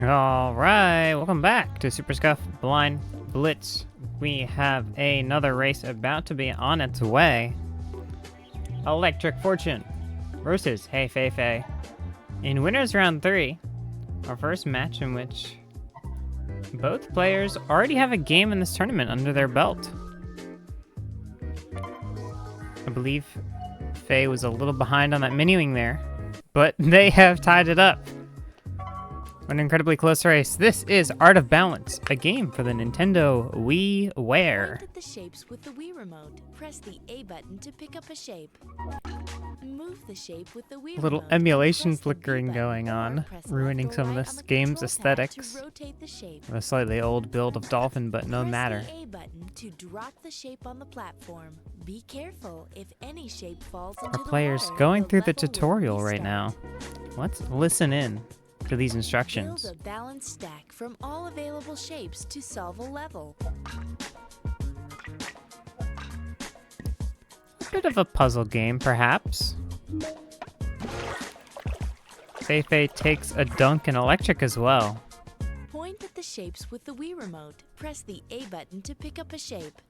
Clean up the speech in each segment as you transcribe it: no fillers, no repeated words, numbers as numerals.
Alright, welcome back to Super Scuff Blind Blitz. We have another race about to be on its way. ElectricFortune versus HeyPhayPhay. In winners round 3, our first match in which both players already have a game in this tournament under their belt. I believe Faye was a little behind on that mini-wing there, but they have tied it up. An incredibly close race. This is Art of Balance, a game for the Nintendo WiiWare. Point at the shapes with the Wii remote. Press the A button to pick up a shape. Move the shape with the Wii A little remote. emulation Press the B flickering button, going or on, press ruining left or some of right this on the game's control tab aesthetics. to rotate the shape. A slightly old build of Dolphin, but no Press matter. the A button to drop the shape on the platform. Be careful if any shape falls into Our the players water, going through the level will tutorial right now. restart. Let's listen in to these Build instructions. a balanced stack from all available shapes to solve a level. A bit of a puzzle game, perhaps. HeyPhayPhay takes a dunk in electric as well. Point at the shapes with the Wii remote. Press the A button to pick up a shape.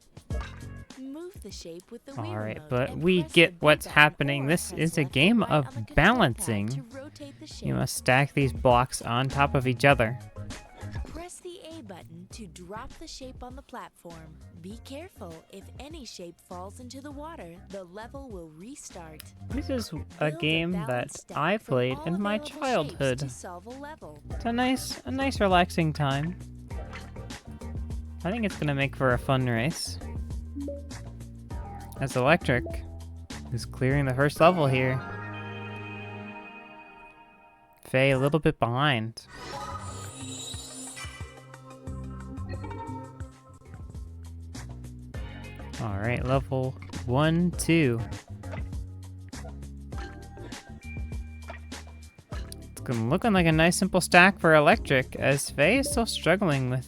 Move the shape with the Wii Alright, remote but and we press get the B what's button happening. or This press is a left or game right of on the control pad balancing. to rotate the shape. You must stack these blocks on top of each other. Press the A button to drop the shape on the platform. Be careful if any shape falls into the water, the level will restart. This is Build a game that balanced stack I from played all in my available shapes childhood. to solve a level. It's a nice relaxing time. I think it's gonna make for a fun race. As Electric is clearing the first level here. Faye a little bit behind. Alright, level 1, 2. It's looking like a nice simple stack for Electric, as Faye is still struggling with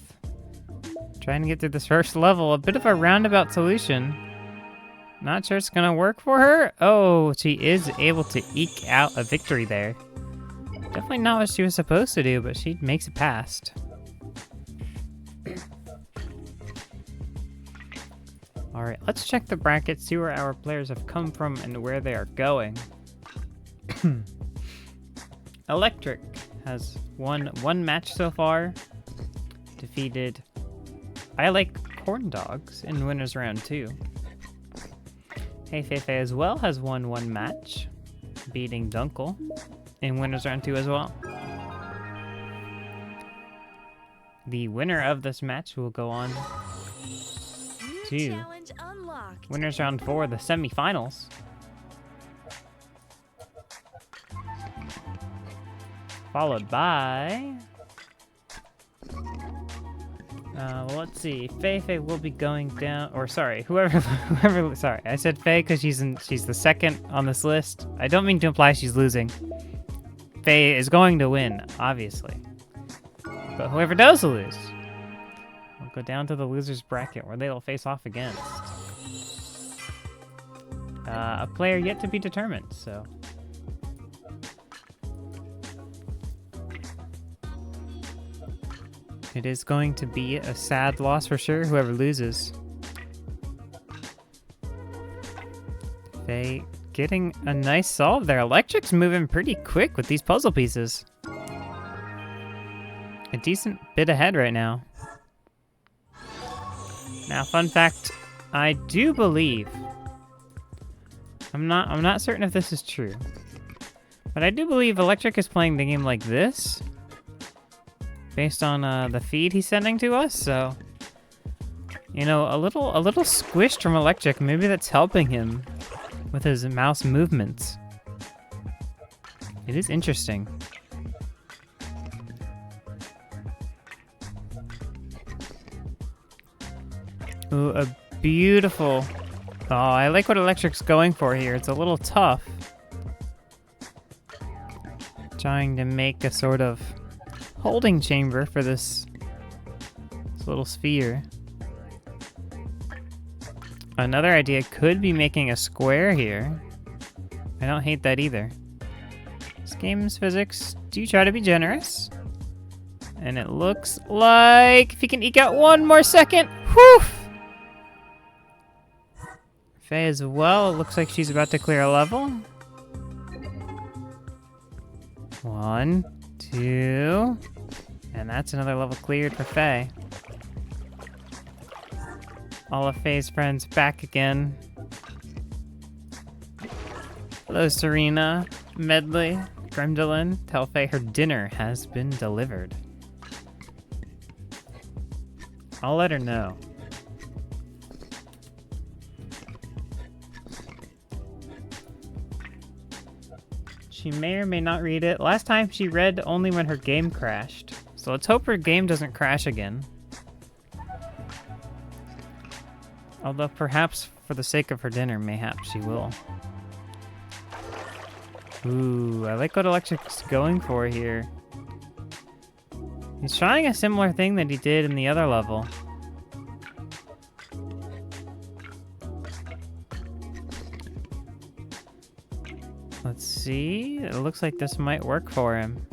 trying to get through this first level. A bit of a roundabout solution. Not sure it's gonna work for her. Oh, she is able to eke out a victory there. Definitely not what she was supposed to do, but she makes it past. Alright, let's check the brackets, see where our players have come from and where they are going. Electric has won one match so far. Defeated I Like Corn Dogs in winners round 2. HeyPhayPhay as well has won one match, beating Dunkel in winners round 2 as well. The winner of this match will go on New to challenge unlocked. winners round 4, the semifinals. Followed by well, let's see. HeyPhayPhay will be going down, or sorry, whoever, sorry, I said Faye because she's the second on this list. I don't mean to imply she's losing. Faye is going to win, obviously. But whoever does lose will go down to the loser's bracket where they will face off against a player yet to be determined, so. It is going to be a sad loss for sure, whoever loses. Faye getting a nice solve there. Electric's moving pretty quick with these puzzle pieces. A decent bit ahead right now. Now, fun fact, I do believe, I'm not certain if this is true, but I do believe Electric is playing the game like this, based on the feed he's sending to us, so you know, a little squished from Electric. Maybe that's helping him with his mouse movements. It is interesting. Ooh, a beautiful. Oh, I like what Electric's going for here. It's a little tough. Trying to make a sort of holding chamber for this little sphere. Another idea could be making a square here. I don't hate that either. This game's physics do try to be generous. And it looks like if he can eke out one more second. Whew! Faye as well. It looks like she's about to clear a level. 1, 2. And that's another level cleared for Faye. All of Faye's friends back again. Hello, Serena, Medley, Gremlin. Tell Faye her dinner has been delivered. I'll let her know. She may or may not read it. Last time she read only when her game crashed. So let's hope her game doesn't crash again. Although perhaps for the sake of her dinner, mayhaps she will. Ooh, I like what Electric's going for here. He's trying a similar thing that he did in the other level. Let's see. It looks like this might work for him.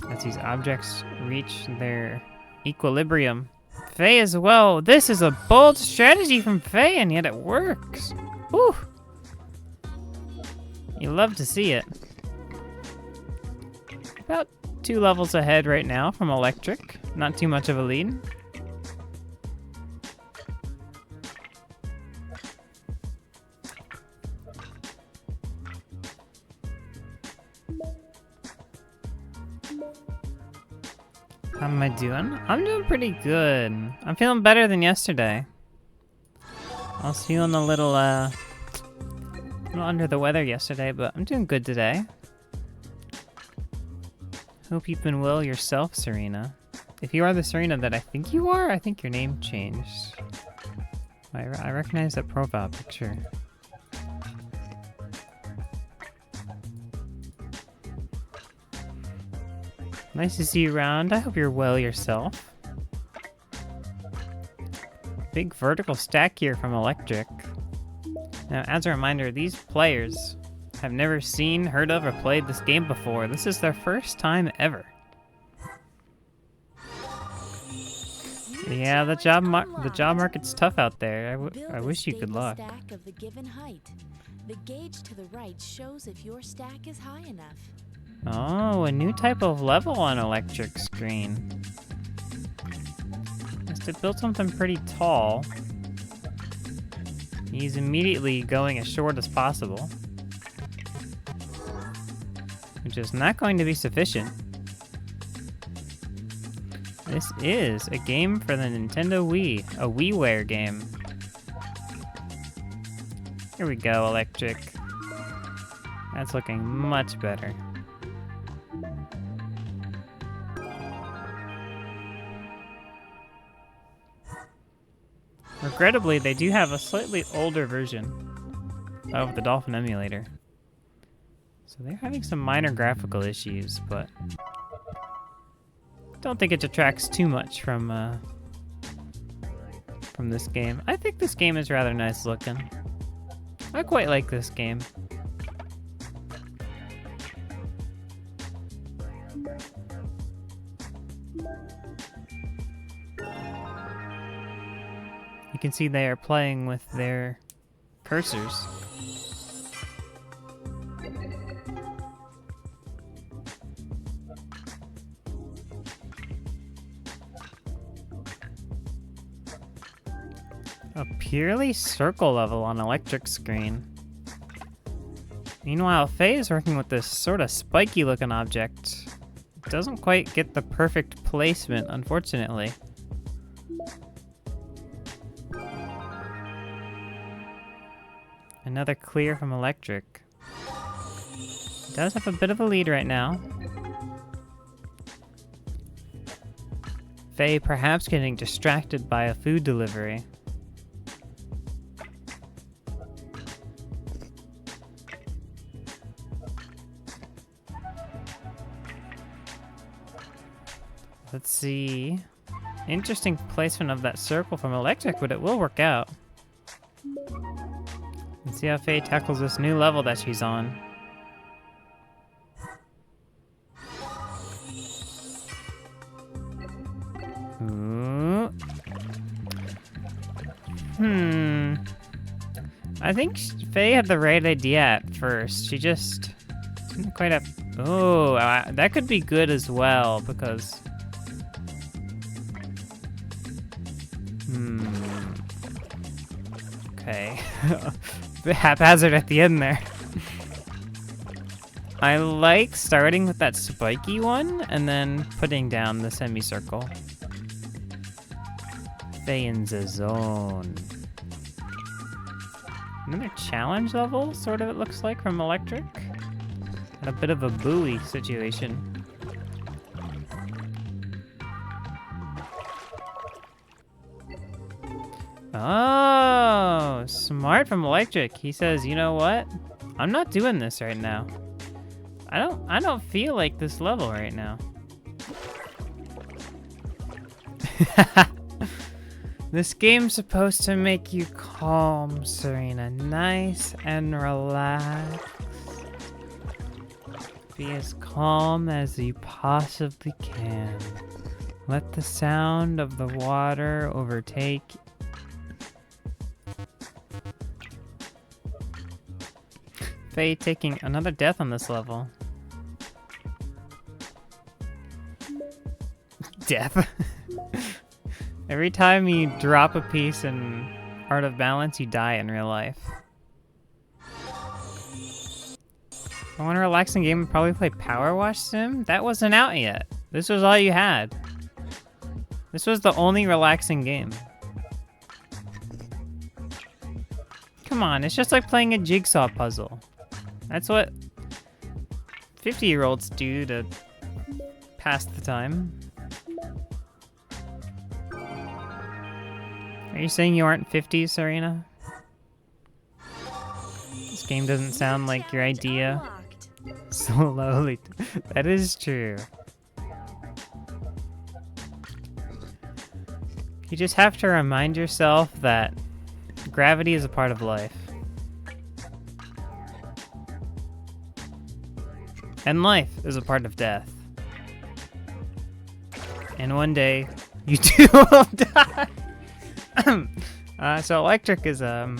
As these objects reach their equilibrium. Faye as well. This is a bold strategy from Faye, and yet it works. Whew. You love to see it. About 2 levels ahead right now from Electric. Not too much of a lead. How am I doing? I'm doing pretty good. I'm feeling better than yesterday. I was feeling a little under the weather yesterday, but I'm doing good today. Hope you've been well yourself, Serena. If you are the Serena that I think you are, I think your name changed. I recognize that profile picture. Nice to see you around. I hope you're well yourself. Big vertical stack here from Electric. Now, as a reminder, these players have never seen, heard of, or played this game before. This is their first time ever. Yeah, the job market's tough out there. I wish you good luck. Stack of the given height. The gauge to the right shows if your stack is high enough. Oh, a new type of level on Electric's screen. Must have built something pretty tall. He's immediately going as short as possible. Which is not going to be sufficient. This is a game for the Nintendo Wii. A WiiWare game. Here we go, Electric. That's looking much better. Regrettably, they do have a slightly older version of the Dolphin emulator. So they're having some minor graphical issues, but don't think it detracts too much from this game. I think this game is rather nice looking. I quite like this game. You can see they are playing with their cursors. A purely circle level on Electric's screen. Meanwhile, Faye is working with this sort of spiky looking object. It doesn't quite get the perfect placement, unfortunately. Another clear from Electric. He does have a bit of a lead right now. Faye perhaps getting distracted by a food delivery. Let's see. Interesting placement of that circle from Electric, but it will work out. Let's see how Faye tackles this new level that she's on. Ooh. I think Faye had the right idea at first. She just didn't quite have... Oh, that could be good as well, because... Okay. Haphazard at the end there. I like starting with that spiky one, and then putting down the semicircle. Faye in the zone. Another challenge level, sort of, it looks like, from Electric. And a bit of a buoy situation. Oh, smart from Electric. He says, you know what? I'm not doing this right now. I don't feel like this level right now. This game's supposed to make you calm, Serena. Nice and relaxed. Be as calm as you possibly can. Let the sound of the water overtake. Faye taking another death on this level. Death. Every time you drop a piece in Art of Balance, you die in real life. I want a relaxing game and probably play Power Wash Sim. That wasn't out yet. This was all you had. This was the only relaxing game. Come on, it's just like playing a jigsaw puzzle. That's what 50-year-olds do to pass the time. Are you saying you aren't 50, Serena? This game doesn't sound like your idea. Slowly. That is true. You just have to remind yourself that gravity is a part of life. And life is a part of death. And one day, you too will die. So Electric is a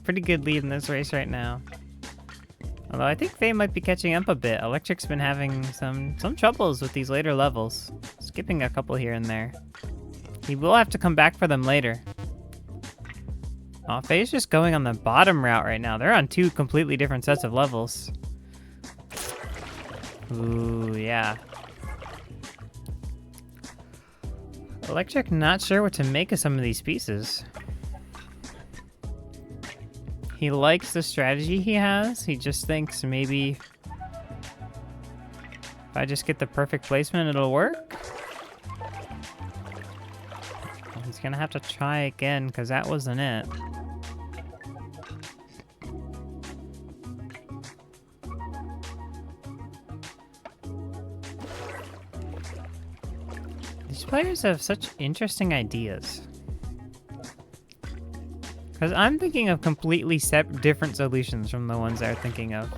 pretty good lead in this race right now. Although I think Faye might be catching up a bit. Electric's been having some troubles with these later levels. Skipping a couple here and there. He will have to come back for them later. Oh, Faye's just going on the bottom route right now. They're on two completely different sets of levels. Ooh, yeah. Electric not sure what to make of some of these pieces. He likes the strategy he has. He just thinks maybe if I just get the perfect placement, it'll work. He's gonna have to try again because that wasn't it. These players have such interesting ideas. Because I'm thinking of completely different solutions from the ones they're thinking of.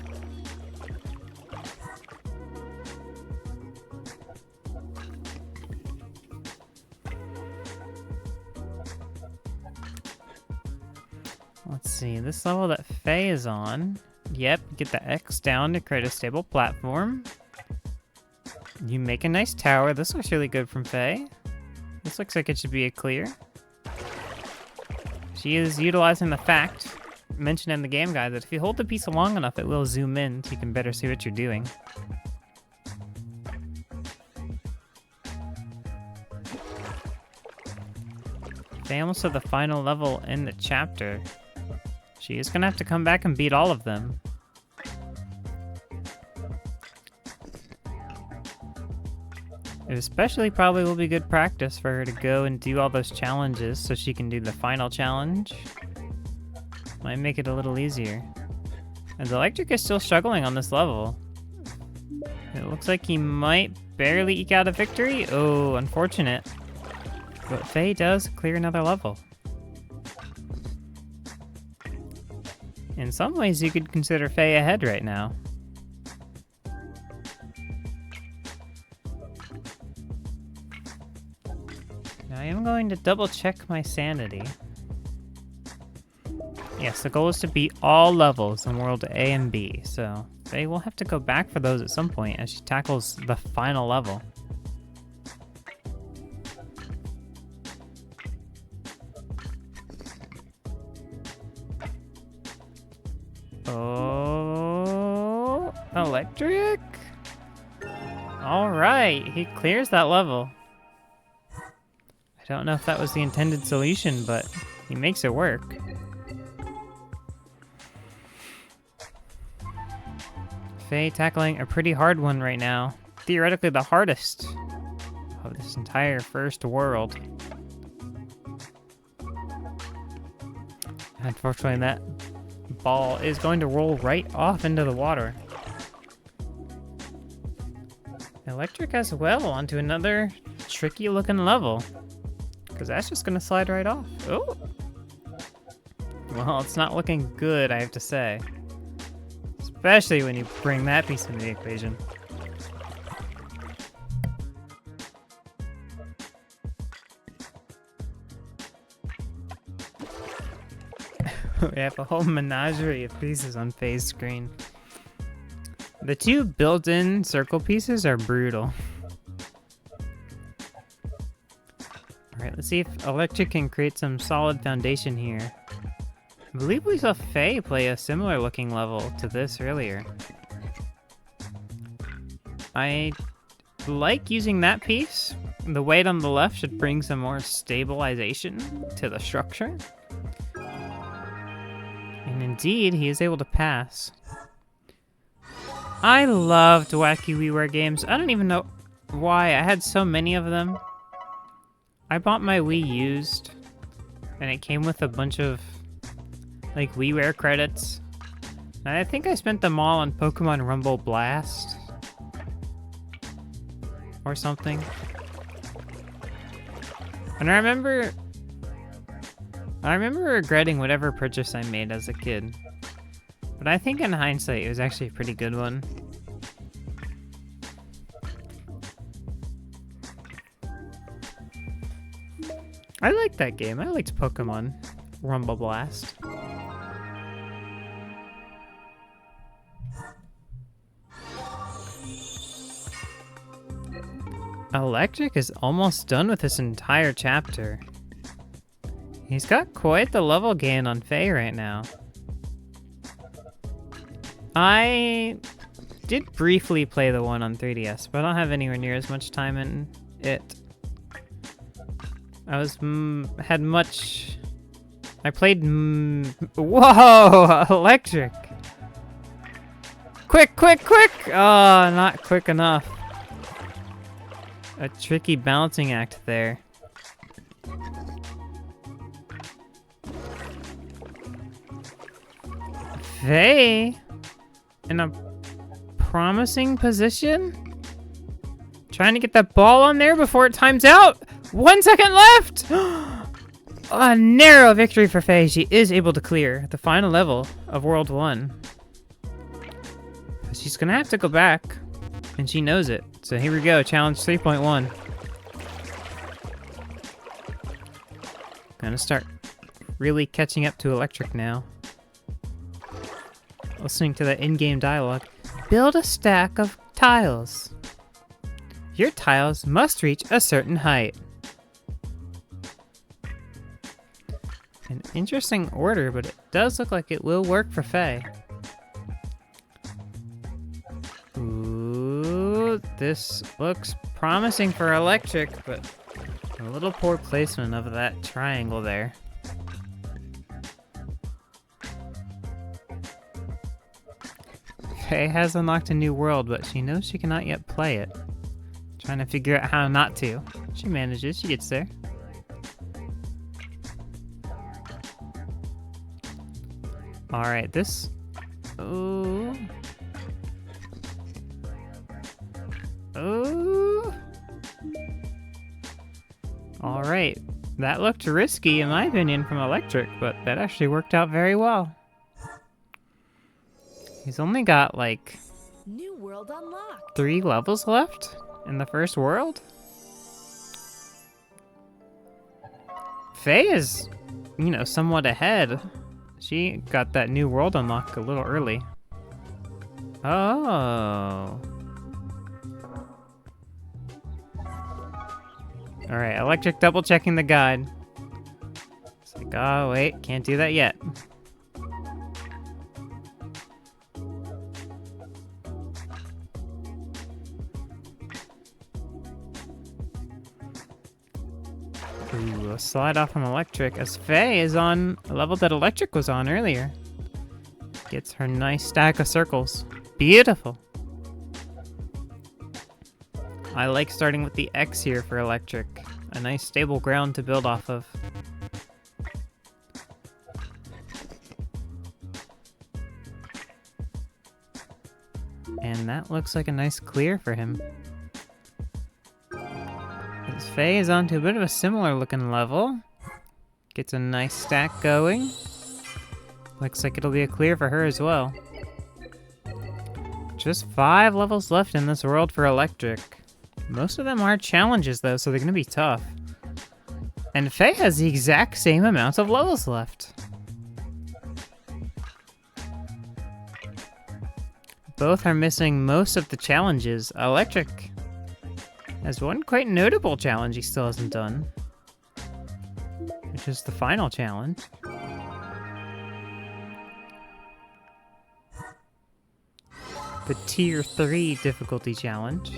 Let's see, this level that Faye is on. Yep, get the X down to create a stable platform. You make a nice tower. This looks really good from Faye. This looks like it should be a clear. She is utilizing the fact mentioned in the game guide that if you hold the piece long enough, it will zoom in so you can better see what you're doing. Faye almost at the final level in the chapter. She is gonna have to come back and beat all of them. It especially probably will be good practice for her to go and do all those challenges so she can do the final challenge. Might make it a little easier. And Electric is still struggling on this level. It looks like he might barely eke out a victory. Oh, unfortunate. But Faye does clear another level. In some ways, you could consider Faye ahead right now. Now I am going to double check my sanity. Yes, the goal is to beat all levels in World A and B, so Faye will have to go back for those at some point as she tackles the final level. Oh, Electric? All right, he clears that level. I don't know if that was the intended solution, but he makes it work. Faye tackling a pretty hard one right now. Theoretically the hardest of this entire first world. Unfortunately, that ball is going to roll right off into the water. Electric as well onto another tricky looking level. Because that's just going to slide right off. Oh! Well, it's not looking good, I have to say. Especially when you bring that piece into the equation. We have a whole menagerie of pieces on Faye's screen. The two built-in circle pieces are brutal. Alright, let's see if Electric can create some solid foundation here. I believe we saw Faye play a similar looking level to this earlier. I like using that piece. The weight on the left should bring some more stabilization to the structure. And indeed, he is able to pass. I loved Wacky WiiWare games. I don't even know why. I had so many of them. I bought my Wii used, and it came with a bunch of like WiiWare credits. And I think I spent them all on Pokemon Rumble Blast or something. And I remember regretting whatever purchase I made as a kid. But I think in hindsight, it was actually a pretty good one. I liked that game. I liked Pokemon Rumble Blast. Electric is almost done with this entire chapter. He's got quite the level gain on Faye right now. I did briefly play the one on 3DS, but I don't have anywhere near as much time in it. I played, whoa, Electric. Quick, quick, quick! Oh, not quick enough. A tricky balancing act there. Faye, in a promising position? Trying to get that ball on there before it times out. 1 second left! A narrow victory for Faye. She is able to clear the final level of World 1. But she's gonna have to go back, and she knows it. So here we go, challenge 3.1. Gonna start really catching up to Electric now. Listening to the in-game dialogue. Build a stack of tiles. Your tiles must reach a certain height. An interesting order, but it does look like it will work for Faye. Ooh, this looks promising for Electric, but a little poor placement of that triangle there. Faye has unlocked a new world, but she knows she cannot yet play it. Trying to figure out how not to. She manages, she gets there. Alright, this... Ooh. Ooh. Alright, that looked risky in my opinion from Electric, but that actually worked out very well. He's only got like... New world unlocked. 3 levels left in the first world? Faye is, you know, somewhat ahead. She got that new world unlock a little early. Oh. All right, Electric double checking the guide. It's like, oh wait, can't do that yet. Ooh, a slide off on Electric as Faye is on a level that Electric was on earlier. Gets her nice stack of circles. Beautiful. I like starting with the X here for Electric. A nice stable ground to build off of. And that looks like a nice clear for him. Faye is onto a bit of a similar looking level. Gets a nice stack going. Looks like it'll be a clear for her as well. Just 5 levels left in this world for Electric. Most of them are challenges though, so they're gonna be tough. And Faye has the exact same amount of levels left. Both are missing most of the challenges. Electric has one quite notable challenge he still hasn't done, which is the final challenge. The Tier 3 difficulty challenge.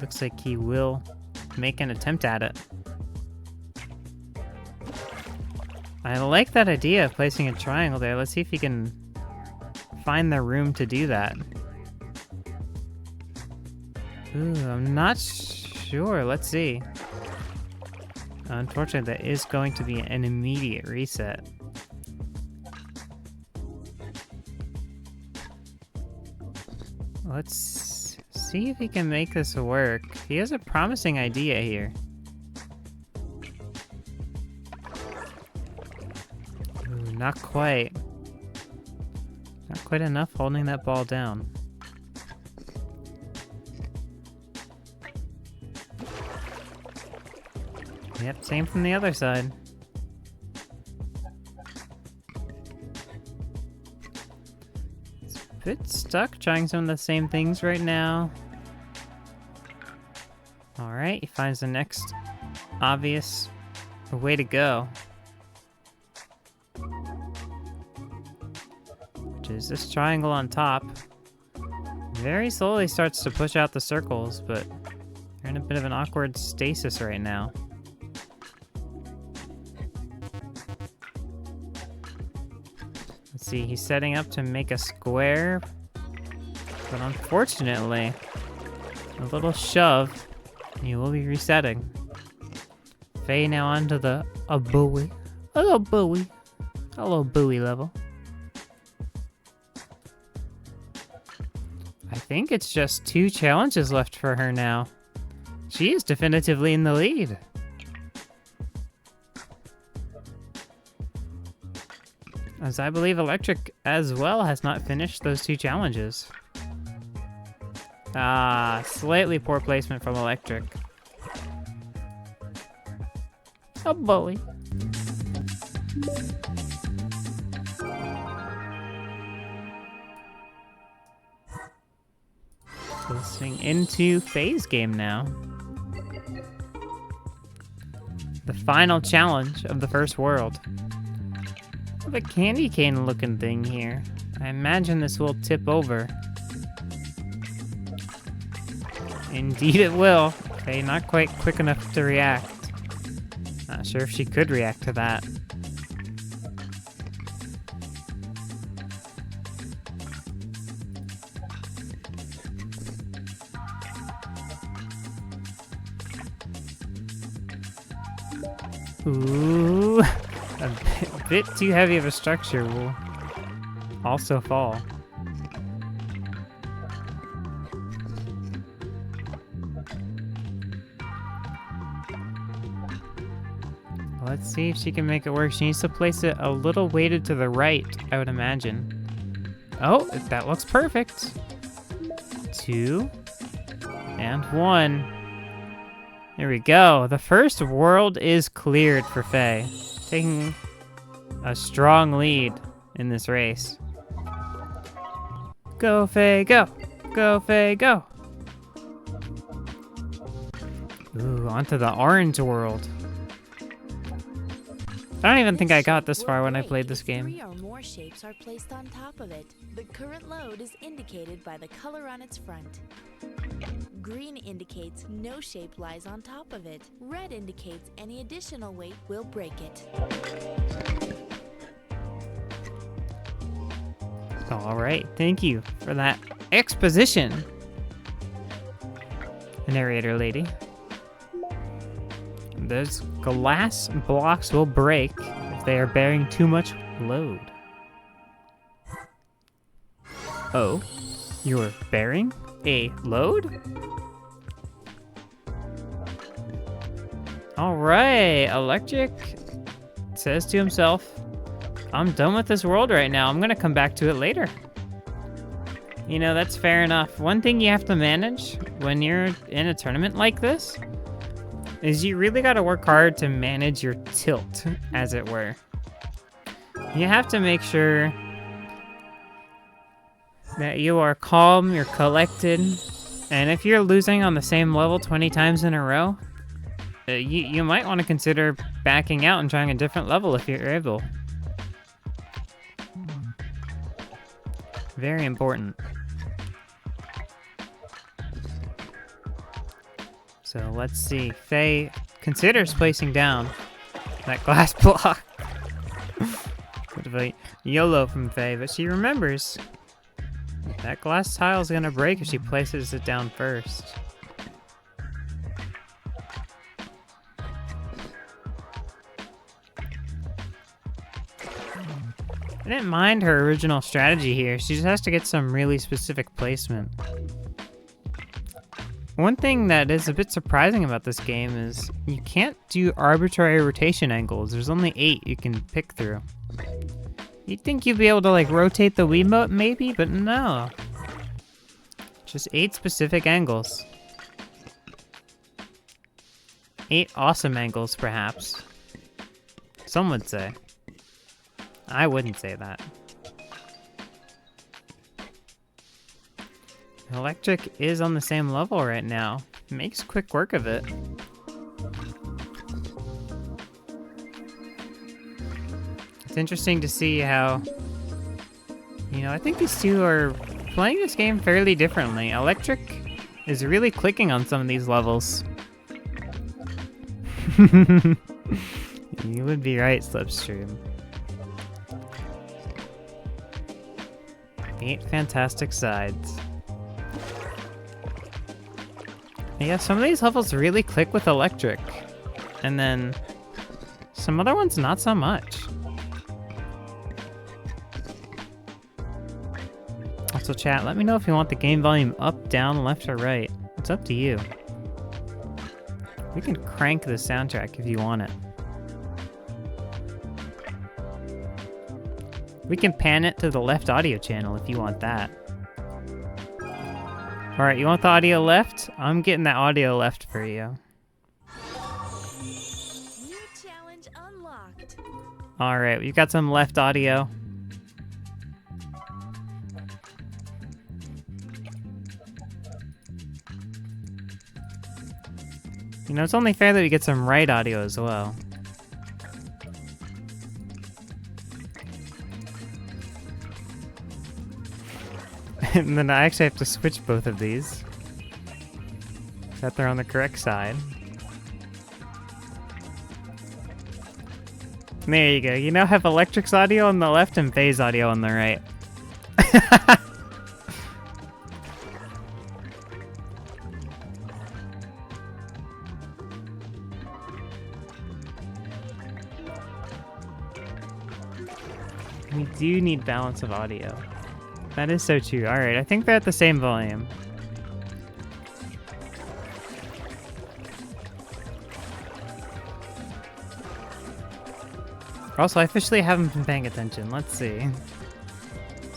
Looks like he will make an attempt at it. I like that idea of placing a triangle there. Let's see if he can find the room to do that. Ooh, I'm not sure. Let's see. Unfortunately, that is going to be an immediate reset. Let's see if he can make this work. He has a promising idea here. Ooh, not quite. Not quite enough holding that ball down. Yep, same from the other side. It's a bit stuck trying some of the same things right now. Alright, he finds the next obvious way to go. Which is this triangle on top. Very slowly starts to push out the circles, but they're in a bit of an awkward stasis right now. Let's see, he's setting up to make a square, but unfortunately, a little shove, he will be resetting. Faye now onto the buoy. Hello, buoy. Hello, buoy level. I think it's just 2 challenges left for her now. She is definitively in the lead. As I believe Electric as well has not finished those 2 challenges. Ah, slightly poor placement from Electric. A bully. Listening into Faye's game now. The final challenge of the first world. The candy cane looking thing here. I imagine this will tip over. Indeed it will. Okay, not quite quick enough to react. Not sure if she could react to that. Ooh, a bit too heavy of a structure will also fall. Let's see if she can make it work. She needs to place it a little weighted to the right, I would imagine. Oh, that looks perfect. 2 and 1. Here we go. The first world is cleared for Faye, taking a strong lead in this race. Go, Faye, go! Go, Faye, go! Ooh, onto the orange world. I don't even think I got this far when I played this game. 3 or more shapes are placed on top of it. The current load is indicated by the color on its front. Green indicates no shape lies on top of it. Red indicates any additional weight will break it. All right, thank you for that exposition, narrator lady. Those glass blocks will break if they are bearing too much load. Oh, you're bearing a load? All right, Electric says to himself, I'm done with this world right now. I'm gonna come back to it later. You know, that's fair enough. One thing you have to manage when you're in a tournament like this is you really gotta work hard to manage your tilt, as it were. You have to make sure that you are calm, you're collected, and if you're losing on the same level 20 times in a row, you might want to consider backing out and trying a different level if you're able. Very important. So let's see. Faye considers placing down that glass block. Bit of a YOLO from Faye, but she remembers that glass tile is gonna break if she places it down first. I didn't mind her original strategy here. She just has to get some really specific placement. One thing that is a bit surprising about this game is you can't do arbitrary rotation angles. There's only 8 you can pick through. You'd think you'd be able to like rotate the Wiimote maybe, but no. Just 8 specific angles. 8 awesome angles, perhaps. Some would say. I wouldn't say that. Electric is on the same level right now. Makes quick work of it. It's interesting to see how, you know, I think these two are playing this game fairly differently. Electric is really clicking on some of these levels. You would be right, Slipstream. 8 fantastic sides. Yeah, some of these levels really click with Electric. And then some other ones not so much. Also chat, let me know if you want the game volume up, down, left, or right. It's up to you. We can crank the soundtrack if you want it. We can pan it to the left audio channel if you want that. Alright, you want the audio left? I'm getting that audio left for you. New challenge unlocked. Alright, we've got some left audio. You know, it's only fair that we get some right audio as well. And then I actually have to switch both of these. So that they're on the correct side. There you go. You now have Electric's audio on the left and Faye's audio on the right. We do need balance of audio. That is so true. Alright, I think they're at the same volume. Also, I officially haven't been paying attention. Let's see.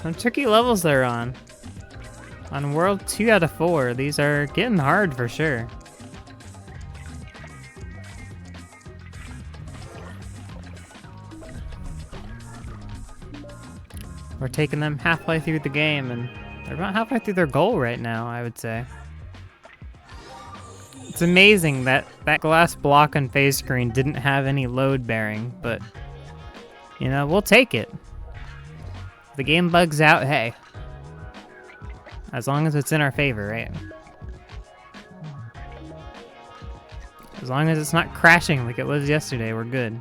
Some tricky levels they're on. On World 2 out of 4, these are getting hard for sure. We're taking them halfway through the game, and they're about halfway through their goal right now, I would say. It's amazing that that glass block on phase screen didn't have any load bearing, but, you know, we'll take it. If the game bugs out, hey. As long as it's in our favor, right? As long as it's not crashing like it was yesterday, we're good.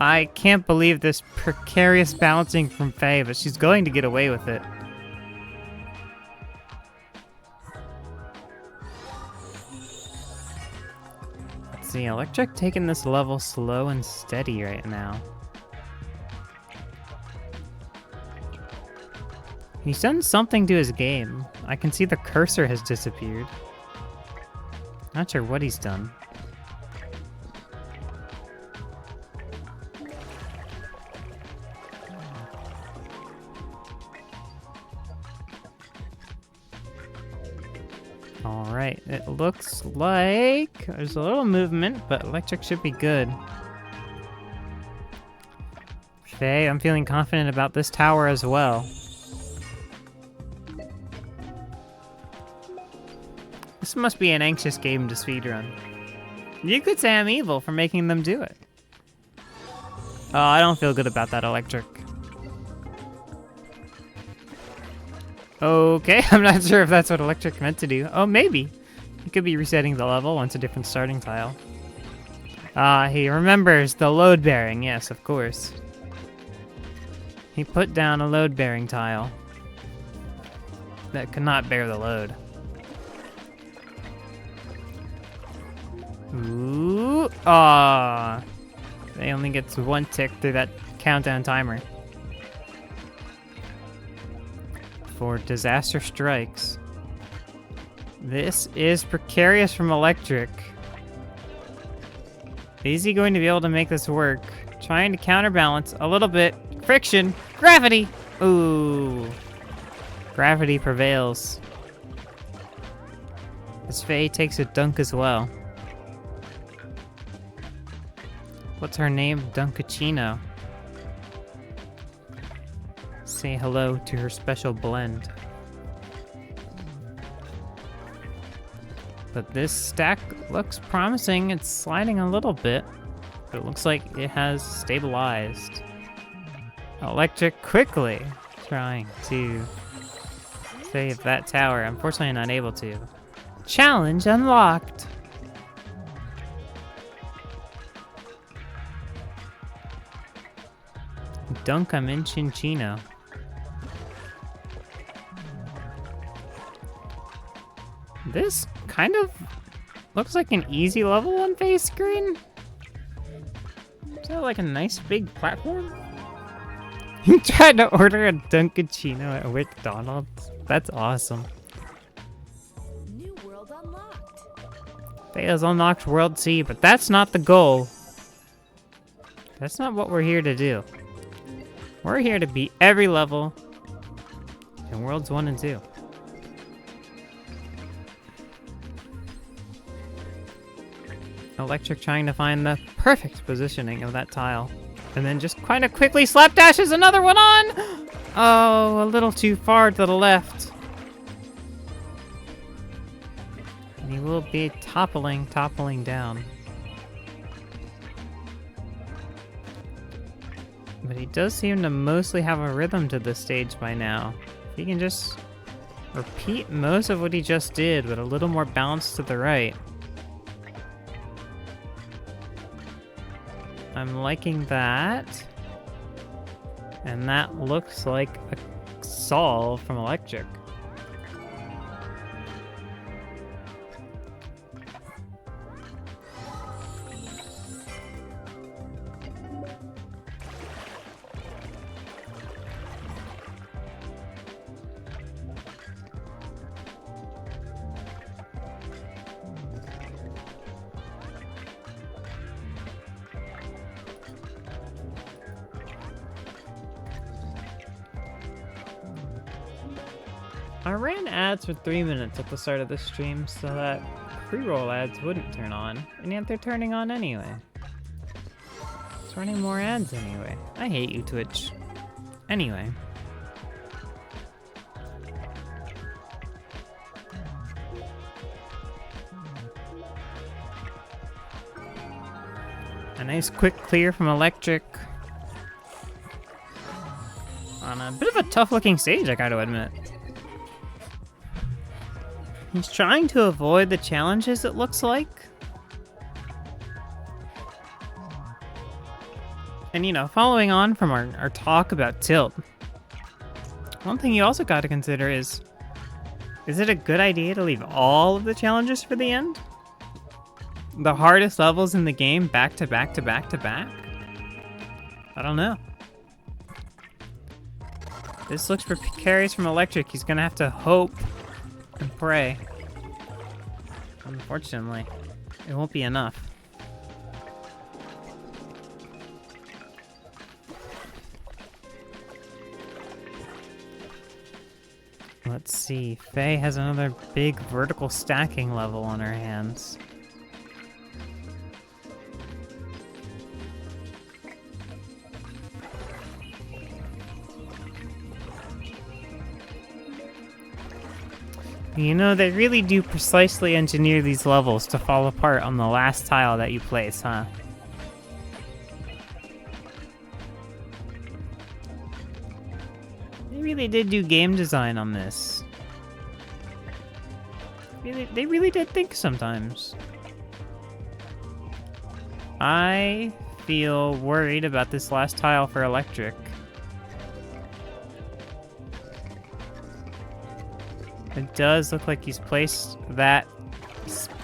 I can't believe this precarious balancing from Faye, but she's going to get away with it. Let's see, Electric taking this level slow and steady right now. He's done something to his game. I can see the cursor has disappeared. Not sure what he's done. Alright, it looks like there's a little movement, but Electric should be good. Faye, I'm feeling confident about this tower as well. This must be an anxious game to speedrun. You could say I'm evil for making them do it. Oh, I don't feel good about that, Electric. Okay, I'm not sure if that's what Electric meant to do. Oh, maybe. He could be resetting the level once a different starting tile. Ah, he remembers the load bearing. Yes, of course. He put down a load bearing tile that could not bear the load. Ooh, ah. They only gets one tick through that countdown timer. For disaster strikes. This is precarious from Electric. Is he going to be able to make this work? Trying to counterbalance a little bit. Friction! Gravity! Ooh. Gravity prevails. As Faye takes a dunk as well. What's her name? Dunkachino. Say hello to her special blend. But this stack looks promising. It's sliding a little bit, but it looks like it has stabilized. Electric quickly trying to save that tower. Unfortunately, not able to. Challenge unlocked. Dunk I'm in Chinchino. This kind of looks like an easy level on phase screen. Is that like a nice big platform? You tried to order a Dunkachino at McDonald's? That's awesome. New world unlocked. Faye has unlocked World C, but that's not the goal. That's not what we're here to do. We're here to beat every level in Worlds 1 and 2. Electric trying to find the perfect positioning of that tile. And then just kind of quickly slapdashes another one on! Oh, a little too far to the left. And he will be toppling down. But he does seem to mostly have a rhythm to this stage by now. If he can just repeat most of what he just did, with a little more bounce to the right. I'm liking that. And that looks like a solve from Electric. I ran ads for 3 minutes at the start of the stream so that pre-roll ads wouldn't turn on, and yet they're turning on anyway. It's running more ads anyway. I hate you, Twitch. I Anyway. A nice quick clear from Electric. On a bit of a tough looking stage, I gotta admit. He's trying to avoid the challenges, it looks like. And, you know, following on from our talk about tilt, one thing you also got to consider is it a good idea to leave all of the challenges for the end? The hardest levels in the game back to back to back to back? I don't know. This looks precarious from Electric. He's gonna have to hope and pray. Unfortunately, it won't be enough. Let's see. Faye has another big vertical stacking level on her hands. You know, they really do precisely engineer these levels to fall apart on the last tile that you place, huh? They really did do game design on this. They really did think sometimes. I feel worried about this last tile for Electric. It does look like he's placed that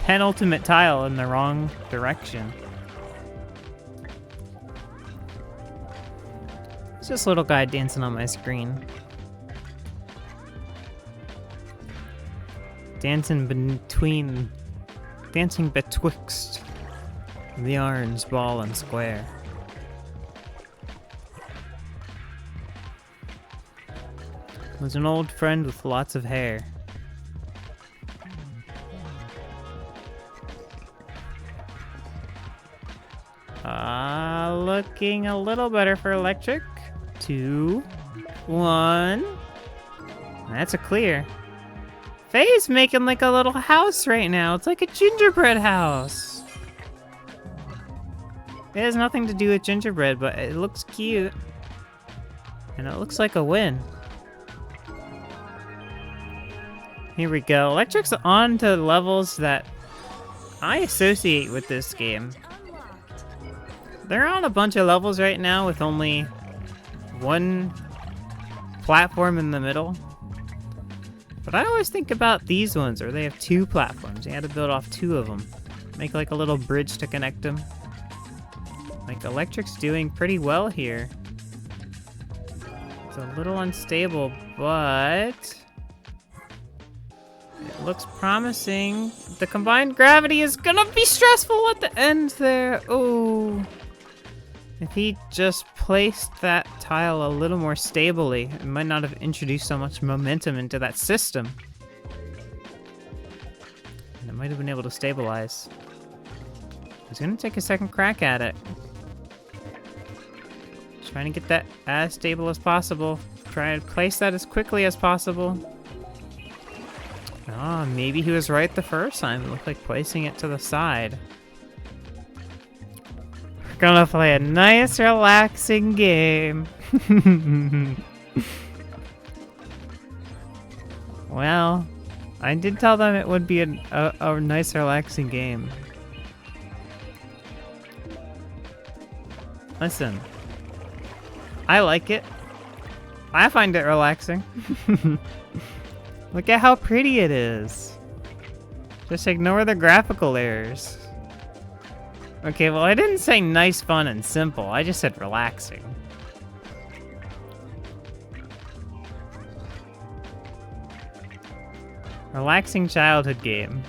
penultimate tile in the wrong direction. It's just a little guy dancing on my screen. Dancing betwixt the orange ball and square. Was an old friend with lots of hair. Looking a little better for Electric. 2, 1. That's a clear. Faye's making like a little house right now. It's like a gingerbread house. It has nothing to do with gingerbread, but it looks cute. And it looks like a win. Here we go. Electric's on to levels that I associate with this game. They're on a bunch of levels right now with only one platform in the middle. But I always think about these ones, where they have 2 platforms. You had to build off 2 of them. Make like a little bridge to connect them. Like Electric's doing pretty well here. It's a little unstable, but it looks promising. The combined gravity is gonna be stressful at the end there. Oh. If he just placed that tile a little more stably, it might not have introduced so much momentum into that system. And it might have been able to stabilize. He's gonna take a second crack at it. Trying to get that as stable as possible. Try to place that as quickly as possible. Ah, maybe he was right the first time. It looked like placing it to the side. We're gonna play a nice, relaxing game. Well, I did tell them it would be a nice, relaxing game. Listen, I like it. I find it relaxing. Look at how pretty it is. Just ignore the graphical errors. Okay, well, I didn't say nice, fun, and simple. I just said relaxing. Relaxing childhood game.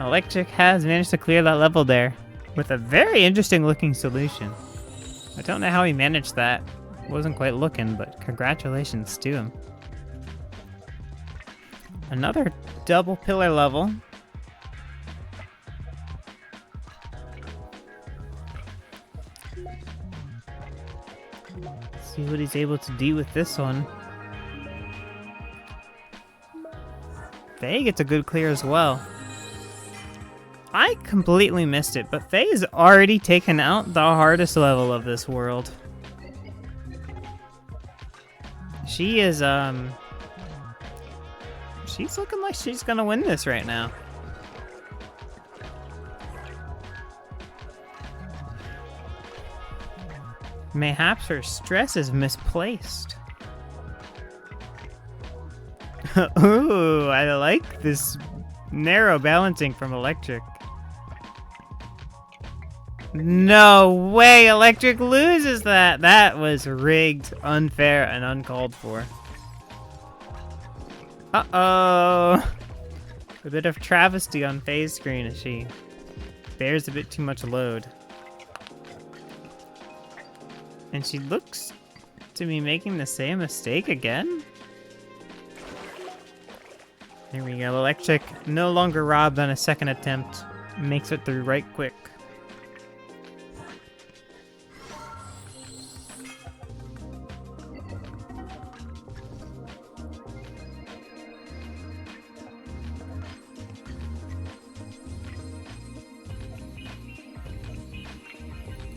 Electric has managed to clear that level there with a very interesting looking solution. I don't know how he managed that. Wasn't quite looking, but congratulations to him. Another double pillar level. See what he's able to do with this one. Faye gets a good clear as well. I completely missed it, but Faye has already taken out the hardest level of this world. She is, she's looking like she's gonna win this right now. Mayhaps her stress is misplaced. Ooh, I like this narrow balancing from Electric. No way, Electric loses that. That was rigged, unfair, and uncalled for. Uh-oh. A bit of travesty on Faye's screen as she bears a bit too much load. And she looks to be making the same mistake again? Here we go, Electric, no longer robbed on a second attempt, makes it through right quick.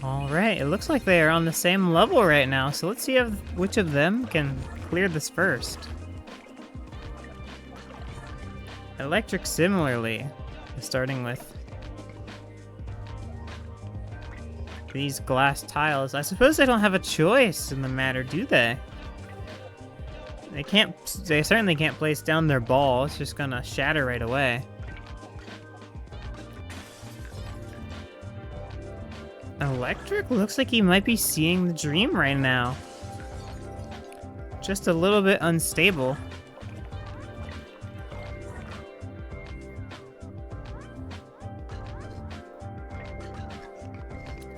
Alright, it looks like they are on the same level right now, so let's see which of them can clear this first. Electric similarly is starting with these glass tiles. I suppose they don't have a choice in the matter, do they? They certainly can't place down their ball, it's just gonna shatter right away. Electric looks like he might be seeing the dream right now. Just a little bit unstable.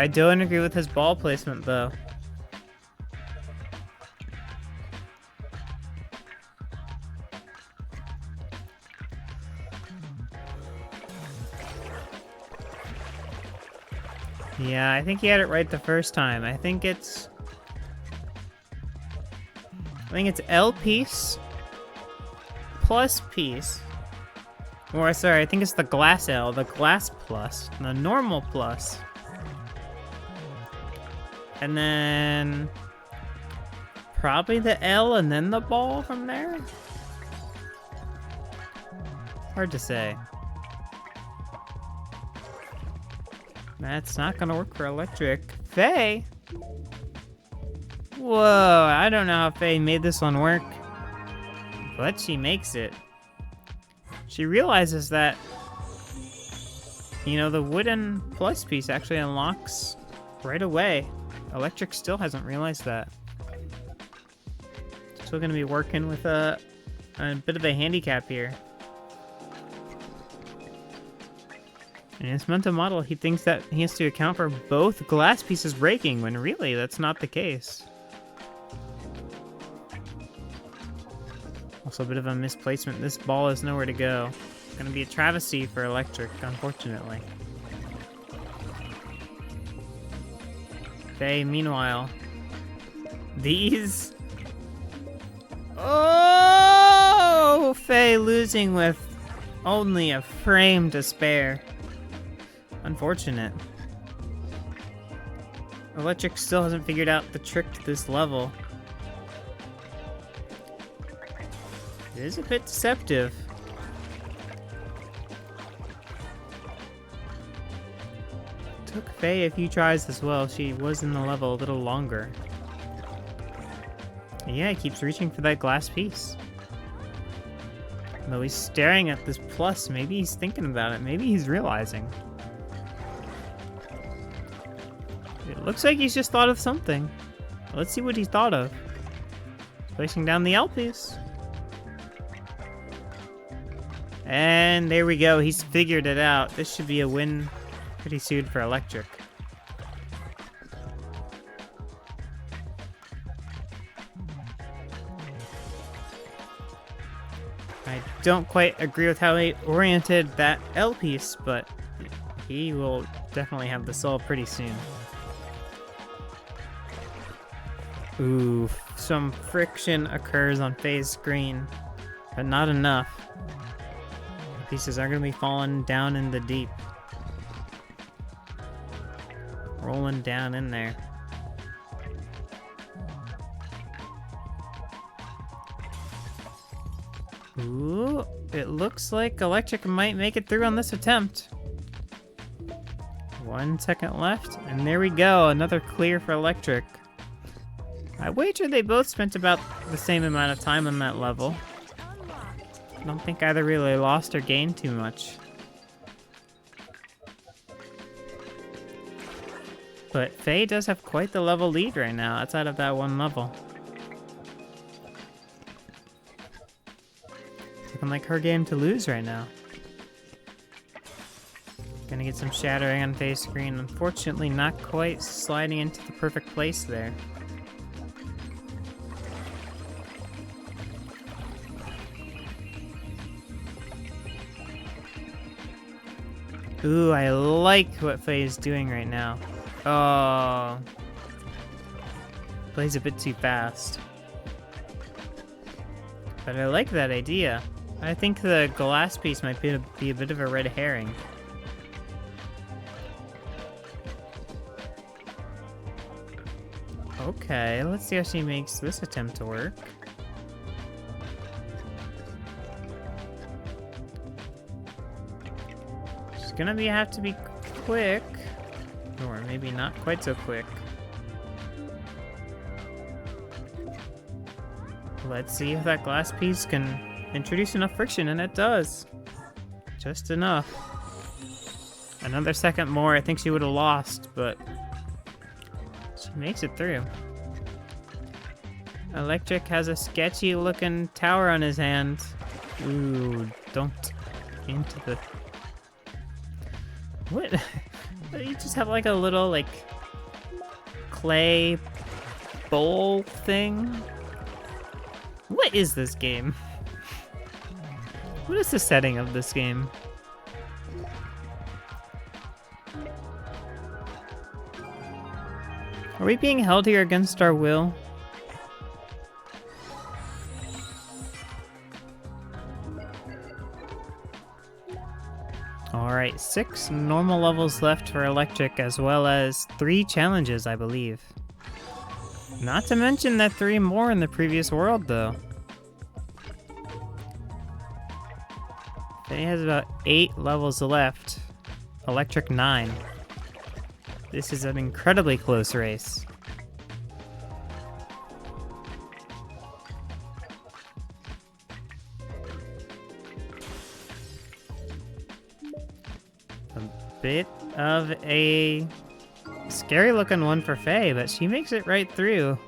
I don't agree with his ball placement though. Yeah, I think he had it right the first time. I think it's L piece plus piece. Or sorry, I think it's the glass L, the glass plus, the normal plus. And then probably the L and then the ball from there? Hard to say. That's not gonna work for Electric. Faye? Whoa, I don't know how Faye made this one work. But she makes it. She realizes that, you know, the wooden plus piece actually unlocks right away. Electric still hasn't realized that. Still gonna be working with a bit of a handicap here. In his mental model, he thinks that he has to account for both glass pieces breaking, when really, that's not the case. Also a bit of a misplacement. This ball has nowhere to go. It's gonna be a travesty for Electric, unfortunately. Faye, meanwhile, these... Oh! Faye losing with only a frame to spare. Unfortunate. Electric still hasn't figured out the trick to this level. It is a bit deceptive. Took Faye a few tries as well. She was in the level a little longer. And yeah, he keeps reaching for that glass piece. Though he's staring at this plus, maybe he's thinking about it. Maybe he's realizing. It looks like he's just thought of something. Let's see what he thought of. Placing down the L piece. And there we go. He's figured it out. This should be a win pretty soon for Electric. I don't quite agree with how he oriented that L piece, but he will definitely have the solve pretty soon. Ooh, some friction occurs on Faye's screen, but not enough. The pieces are gonna be falling down in the deep. Rolling down in there. Ooh, it looks like Electric might make it through on this attempt. 1 second left, and there we go, another clear for Electric. I wager they both spent about the same amount of time on that level. I don't think either really lost or gained too much. But Faye does have quite the level lead right now, outside of that one level. It's looking like her game to lose right now. Gonna get some shattering on Faye's screen. Unfortunately, not quite sliding into the perfect place there. Ooh, I like what Faye is doing right now. Oh. Plays a bit too fast. But I like that idea. I think the glass piece might be a bit of a red herring. Okay, let's see how she makes this attempt to work. She's gonna have to be quick. Or maybe not quite so quick. Let's see if that glass piece can introduce enough friction, and it does. Just enough. Another second more, I think she would have lost, but she makes it through. Electric has a sketchy looking tower on his hand. Ooh, don't into the... What? You just have like a little like clay bowl thing? What is this game? What is the setting of this game? Are we being held here against our will? Alright, 6 normal levels left for Electric, as well as 3 challenges, I believe. Not to mention that 3 more in the previous world, though. Faye has about 8 levels left. Electric 9. This is an incredibly close race. A bit of a scary looking one for Faye, but she makes it right through.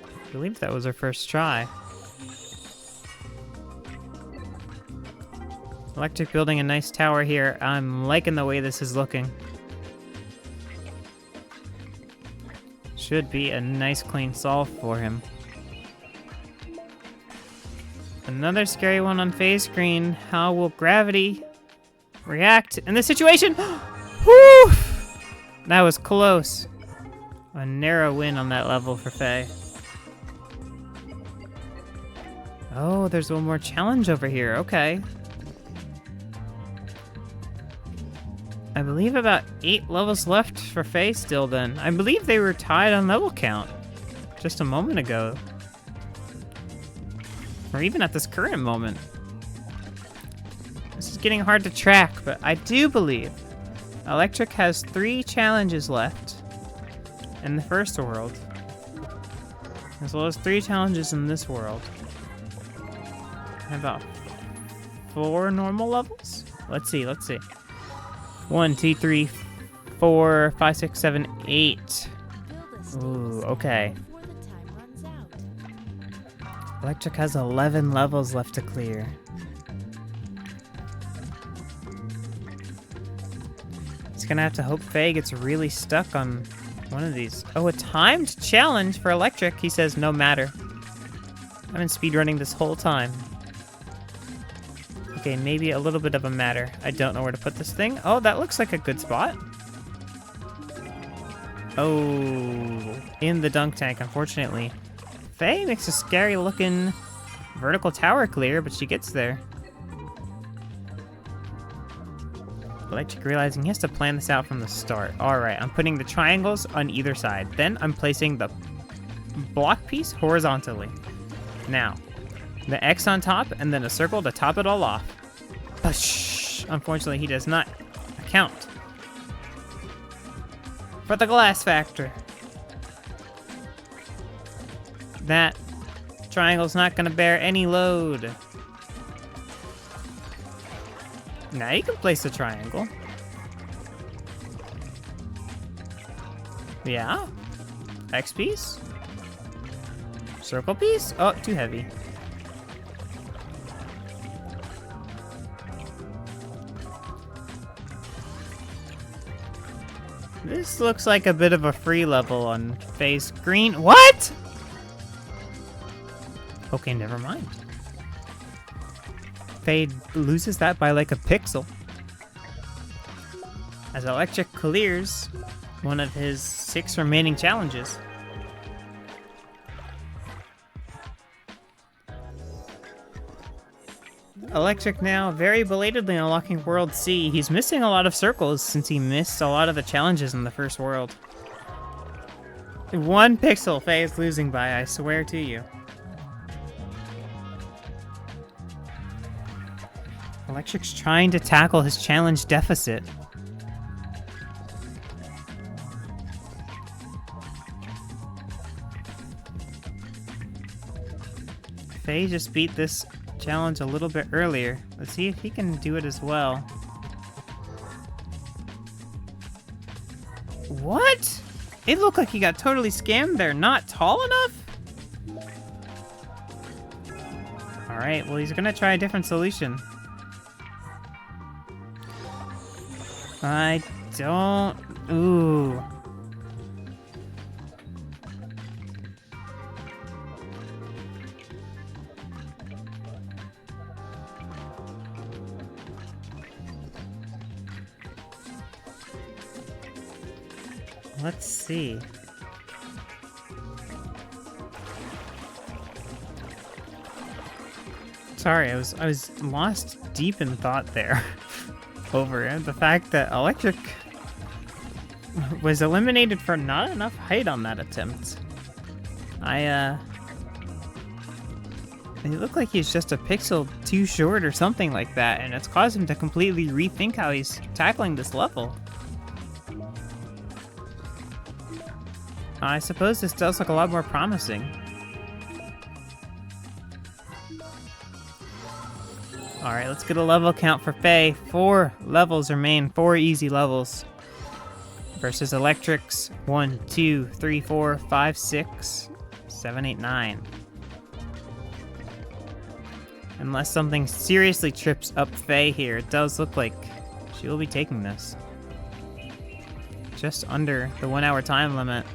I believe that was her first try. Electric building a nice tower here. I'm liking the way this is looking. Should be a nice clean solve for him. Another scary one on Faye's screen. How will gravity react in this situation? Whew! That was close. A narrow win on that level for Faye. Oh, there's one more challenge over here. Okay. I believe about 8 levels left for Faye still then. I believe they were tied on level count just a moment ago. Or even at this current moment. This is getting hard to track, but I do believe Electric has 3 challenges left in the first world, as well as 3 challenges in this world. And about 4 normal levels? Let's see. 1, 2, 3, 4, 5, 6, 7, 8. Ooh, okay. Electric has 11 levels left to clear. He's gonna have to hope Faye gets really stuck on one of these. Oh, a timed challenge for Electric. He says no matter. I've been speedrunning this whole time. Okay, maybe a little bit of a matter. I don't know where to put this thing. Oh, that looks like a good spot. Oh, in the dunk tank, unfortunately. Faye makes a scary looking vertical tower clear, but she gets there. Electric realizing he has to plan this out from the start. Alright, I'm putting the triangles on either side. Then I'm placing the block piece horizontally. Now, the X on top and then a circle to top it all off. Push. Unfortunately, he does not account for the glass factor. That triangle's not gonna bear any load. Now you can place a triangle. Yeah. X piece. Circle piece. Oh, too heavy. This looks like a bit of a free level on Faye's screen. What? Okay, never mind. Faye loses that by like a pixel. As Electric clears one of his 6 remaining challenges. Electric now very belatedly unlocking World C. He's missing a lot of circles since he missed a lot of the challenges in the first world. 1 pixel Faye is losing by, I swear to you. Electric's trying to tackle his challenge deficit. Faye just beat this challenge a little bit earlier. Let's see if he can do it as well. What? It looked like he got totally scammed there. Not tall enough? Alright, well he's gonna try a different solution. I don't... Ooh. Let's see. Sorry, I was lost deep in thought there over the fact that Electric was eliminated for not enough height on that attempt. It looked like he's just a pixel too short or something like that, and it's caused him to completely rethink how he's tackling this level. I suppose this does look a lot more promising. Alright, let's get a level count for Faye. 4 levels remain, 4 easy levels. Versus Electric's 1, 2, 3, 4, 5, 6, 7, 8, 9. Unless something seriously trips up Faye here, it does look like she will be taking this. Just under the 1 hour time limit.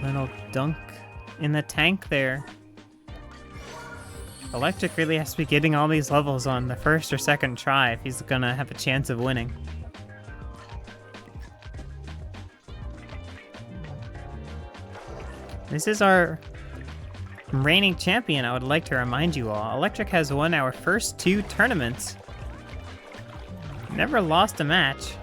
Little dunk in the tank there. Electric really has to be getting all these levels on the first or second try if he's gonna have a chance of winning. This is our reigning champion, I would like to remind you all. Electric has won our first 2 tournaments. Never lost a match.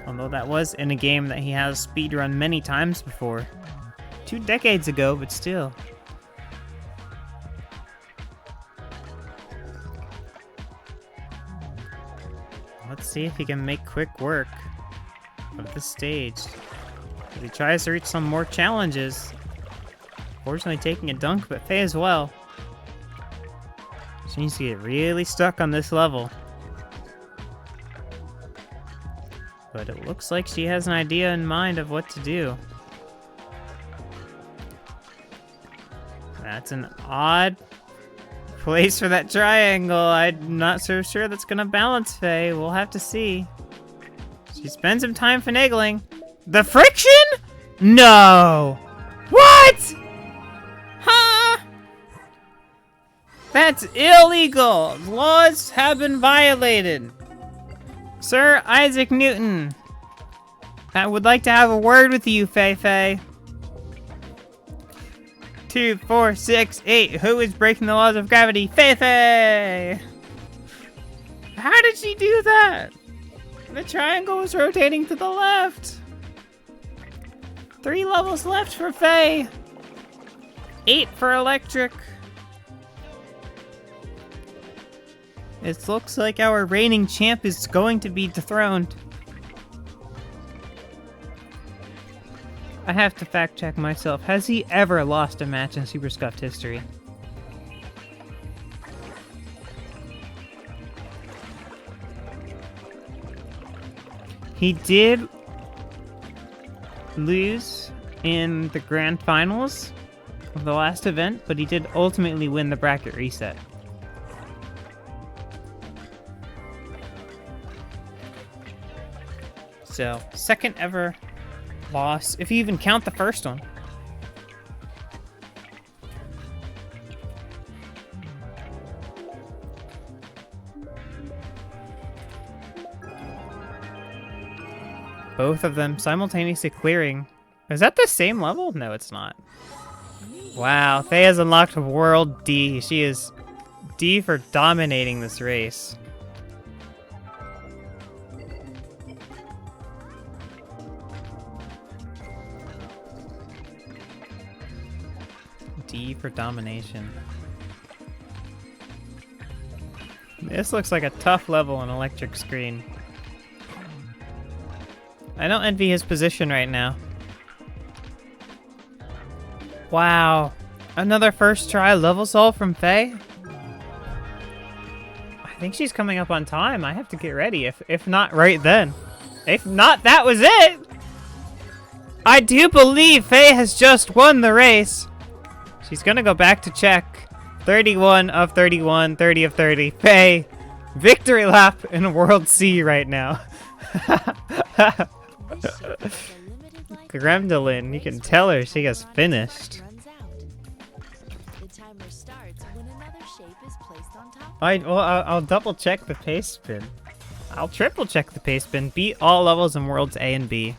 Although that was in a game that he has speedrun many times before. 2 decades ago, but still. Let's see if he can make quick work of this stage. As he tries to reach some more challenges. Fortunately taking a dunk, but Faye as well. She needs to get really stuck on this level. But it looks like she has an idea in mind of what to do. That's an odd place for that triangle. I'm not so sure that's gonna balance Faye. We'll have to see. She spends some time finagling. The friction? No! What? That's illegal! Laws have been violated. Sir Isaac Newton, I would like to have a word with you, HeyPhayPhay. 2, 4, 6, 8. Who is breaking the laws of gravity? HeyPhayPhay! How did she do that? The triangle is rotating to the left. 3 levels left for Faye. 8 for Electric. It looks like our reigning champ is going to be dethroned. I have to fact check myself. Has he ever lost a match in Super Scuffed history? He did lose in the grand finals of the last event, but he did ultimately win the bracket reset. So, second ever loss, if you even count the first one. Both of them simultaneously clearing. Is that the same level? No, it's not. Wow, Faye has unlocked World D. She is D for dominating this race. D for domination. This looks like a tough level on Electric Screen. I don't envy his position right now. Wow. Another first try level solve from Faye? I think she's coming up on time. I have to get ready, if not right then. If not, that was it! I do believe Faye has just won the race. She's gonna go back to check. 31 of 31, 30 of 30. Faye, victory lap in World C right now. Gremlin, you can tell her she has finished. I'll double check the pace spin. I'll triple check the pace spin. Beat all levels in Worlds A and B.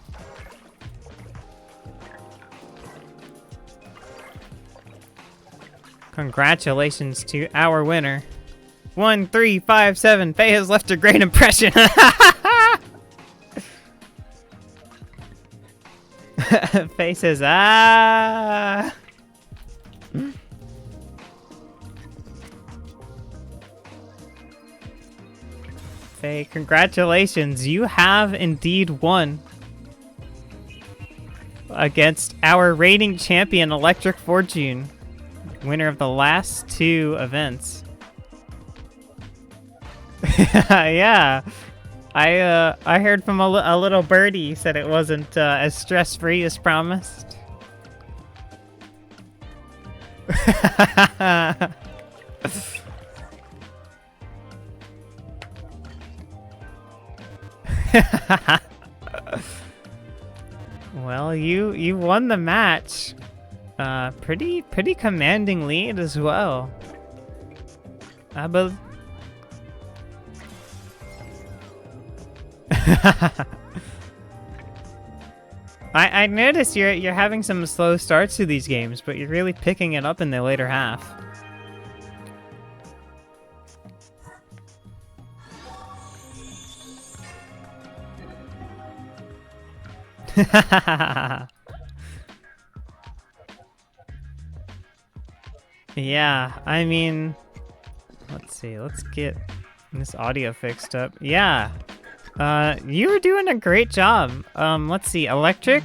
Congratulations to our winner. 1, 3, 5, 7. Faye has left a great impression. Faye says, ah. Faye, congratulations. You have indeed won against our reigning champion, ElectricFortune. Winner of the last 2 events. Yeah. I heard from a little birdie said it wasn't as stress-free as promised. Well, you won the match. Pretty commanding lead as well. I noticed you're having some slow starts to these games, but you're really picking it up in the later half. Yeah, I mean, let's see, let's get this audio fixed up. Yeah, you were doing a great job. Let's see, Electric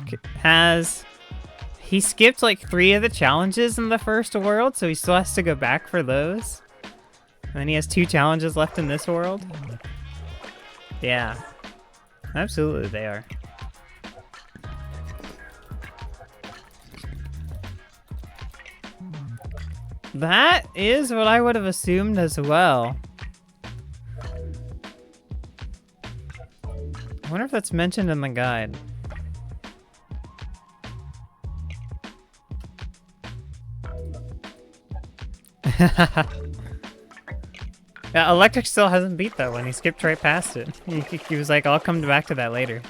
he skipped like 3 of the challenges in the first world, so he still has to go back for those. And then he has 2 challenges left in this world. Yeah, absolutely they are. That is what I would have assumed as well. I wonder if that's mentioned in the guide. Electric still hasn't beat that one. He skipped right past it. He was like, I'll come back to that later.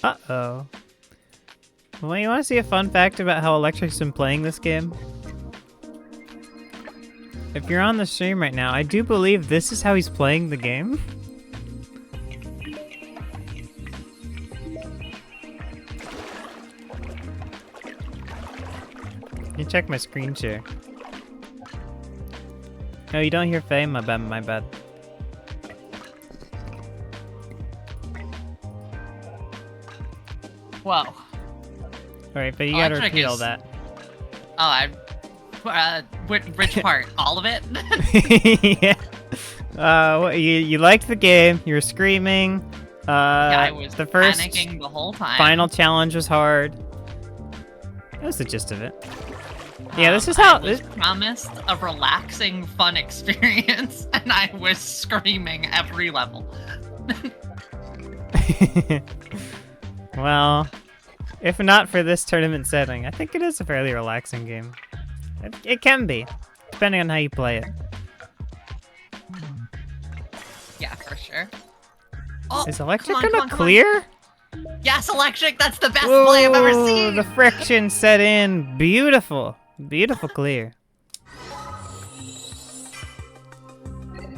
Uh-oh. Well, you want to see a fun fact about how Electric's been playing this game? If you're on the stream right now, I do believe this is how he's playing the game. You check my screen share. No, you don't hear Faye? My bad, my bad. Whoa. Alright, but you gotta repeat all that. Oh, which part? All of it? Yeah. You liked the game, you were screaming. Yeah, I was the first panicking the whole time. Final challenge was hard. That was the gist of it. Yeah, this is how... I was promised a relaxing, fun experience, and I was screaming every level. Well, if not for this tournament setting, I think it is a fairly relaxing game. It can be, depending on how you play it. Yeah, for sure. Oh, Is Electric come on, gonna clear? Yes, Electric, that's the best play I've ever seen! The friction set in. Beautiful. Beautiful clear.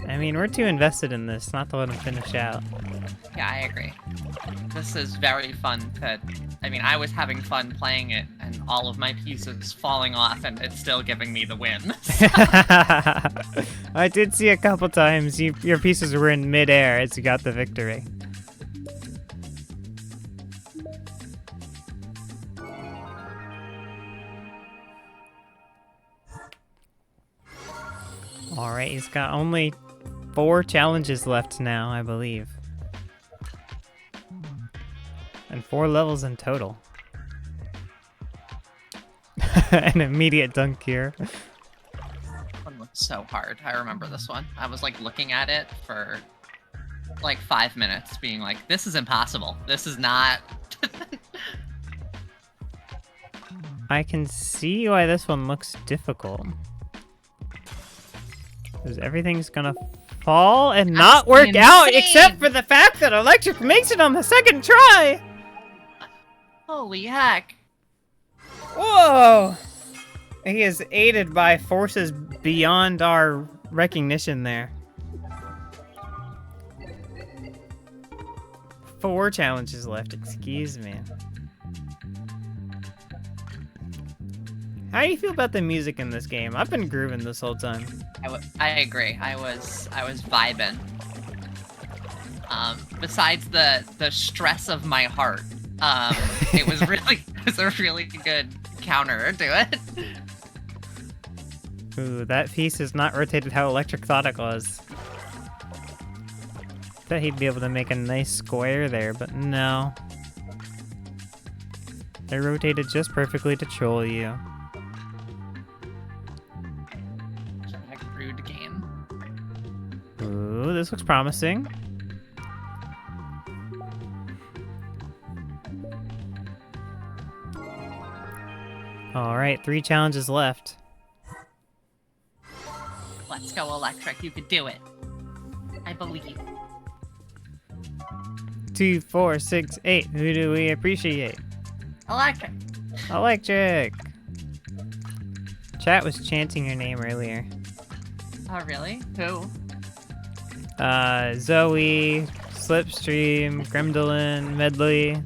I mean, we're too invested in this not to let him finish out. Yeah, I agree. This is very fun I mean, I was having fun playing it, and all of my pieces falling off, and it's still giving me the win. I did see a couple times your pieces were in midair as you got the victory. Alright, he's got only 4 challenges left now, I believe. And 4 levels in total. An immediate dunk here. This one looks so hard. I remember this one. I was like looking at it for like 5 minutes, being like, this is impossible. This is not... I can see why this one looks difficult. Because everything's gonna fall and not work out, except for the fact that Electric makes it on the second try! Holy heck. Whoa! He is aided by forces beyond our recognition there. 4 challenges left, excuse me. How do you feel about the music in this game? I've been grooving this whole time. I agree. I was vibing. Besides the stress of my heart, it was a really good counter to it. Ooh, that piece is not rotated how Electric thought it was. Thought he'd be able to make a nice square there, but no. They rotated just perfectly to troll you. Rude game. Ooh, this looks promising. Alright, 3 challenges left. Let's go, Electric. You could do it. I believe. 2, 4, 6, 8. Who do we appreciate? Electric. Electric! Chat was chanting your name earlier. Oh, really? Who? Zoe, Slipstream, Gremlin, Medley.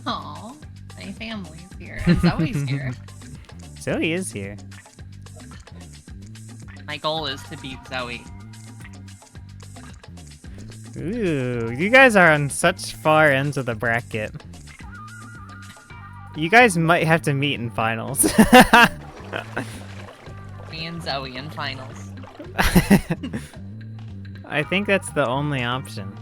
Aw, my family's here. And Zoe's here. Zoe is here. My goal is to beat Zoe. Ooh, you guys are on such far ends of the bracket. You guys might have to meet in finals. Me and Zoe in finals. I think that's the only option.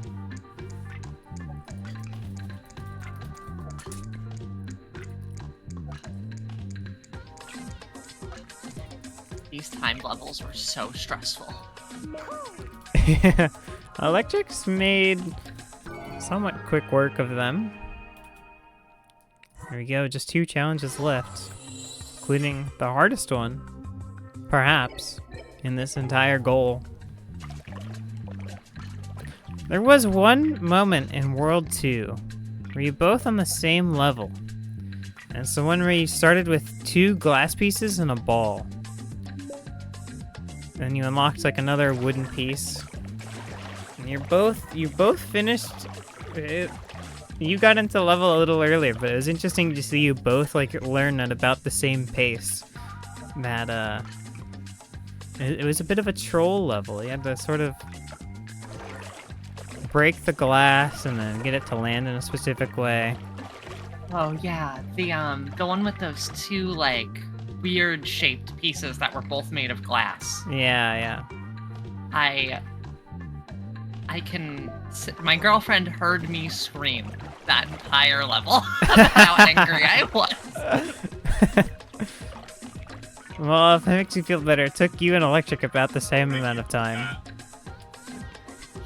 These time levels were so stressful. Electric's made Somewhat quick work of them. There we go, just 2 challenges left, including the hardest one, perhaps, in this entire goal. There was one moment in World 2 where you both on the same level. And it's the one where you started with 2 glass pieces and a ball. Then you unlocked like another wooden piece. And you both finished it. You got into the level a little earlier, but it was interesting to see you both like learn at about the same pace. That it was a bit of a troll level. You had to sort of break the glass and then get it to land in a specific way. Oh yeah, the one with those 2 like weird shaped pieces that were both made of glass. Yeah. My girlfriend heard me scream that entire level about how angry I was. Well, if that makes you feel better, it took you and Electric about the same amount of time.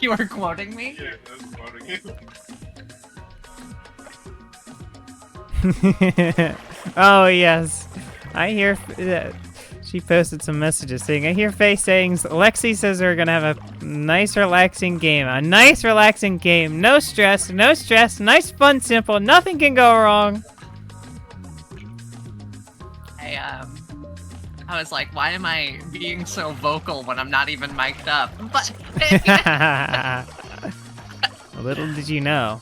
You were quoting me? Yeah, I was quoting you. Oh, yes. I hear... she posted some messages saying, I hear Faye saying, Lexi says we're gonna have a nice relaxing game. A nice relaxing game. No stress, nice, fun, simple. Nothing can go wrong. I was like, why am I being so vocal when I'm not even mic'd up? But Little did you know.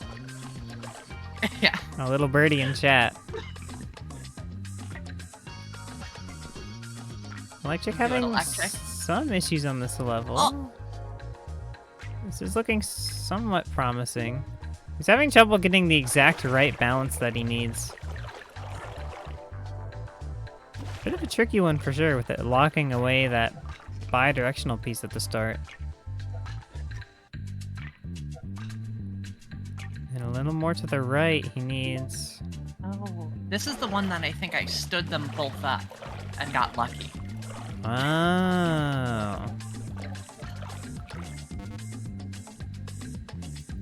yeah. A little birdie in chat. Electric having some issues on this level. Oh. This is looking somewhat promising. He's having trouble getting the exact right balance that he needs. Bit of a tricky one for sure with it locking away that bi-directional piece at the start. And a little more to the right he needs. Oh, this is the one that I think I stood them both up and got lucky. Oh.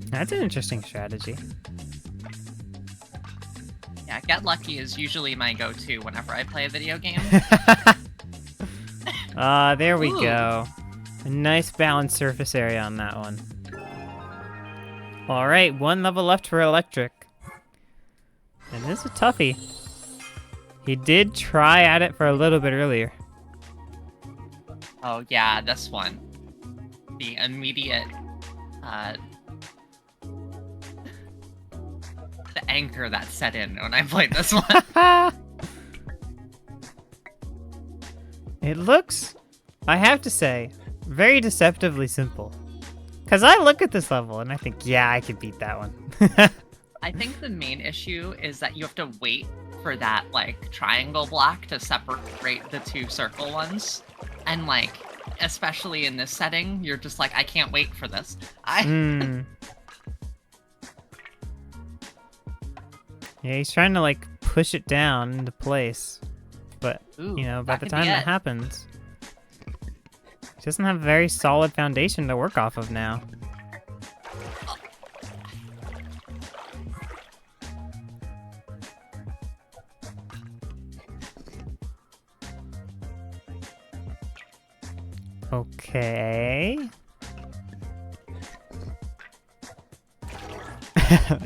That's an interesting strategy. Yeah, get lucky is usually my go-to whenever I play a video game. There we Ooh. go. A nice balanced surface area on that one. Alright, 1 level left for Electric. And this is a toughie. He did try at it for a little bit earlier. Oh yeah, this one. The immediate, the anger that set in when I played this one. It looks, I have to say, very deceptively simple. Because I look at this level and I think, yeah, I could beat that one. I think the main issue is that you have to wait for that, like, triangle block to separate the 2 circle ones. And, like, especially in this setting, you're just like, I can't wait for this. Yeah, he's trying to, like, push it down into place. But, Ooh, you know, by that the could time be that it. happens, he doesn't have a very solid foundation to work off of now. Okay.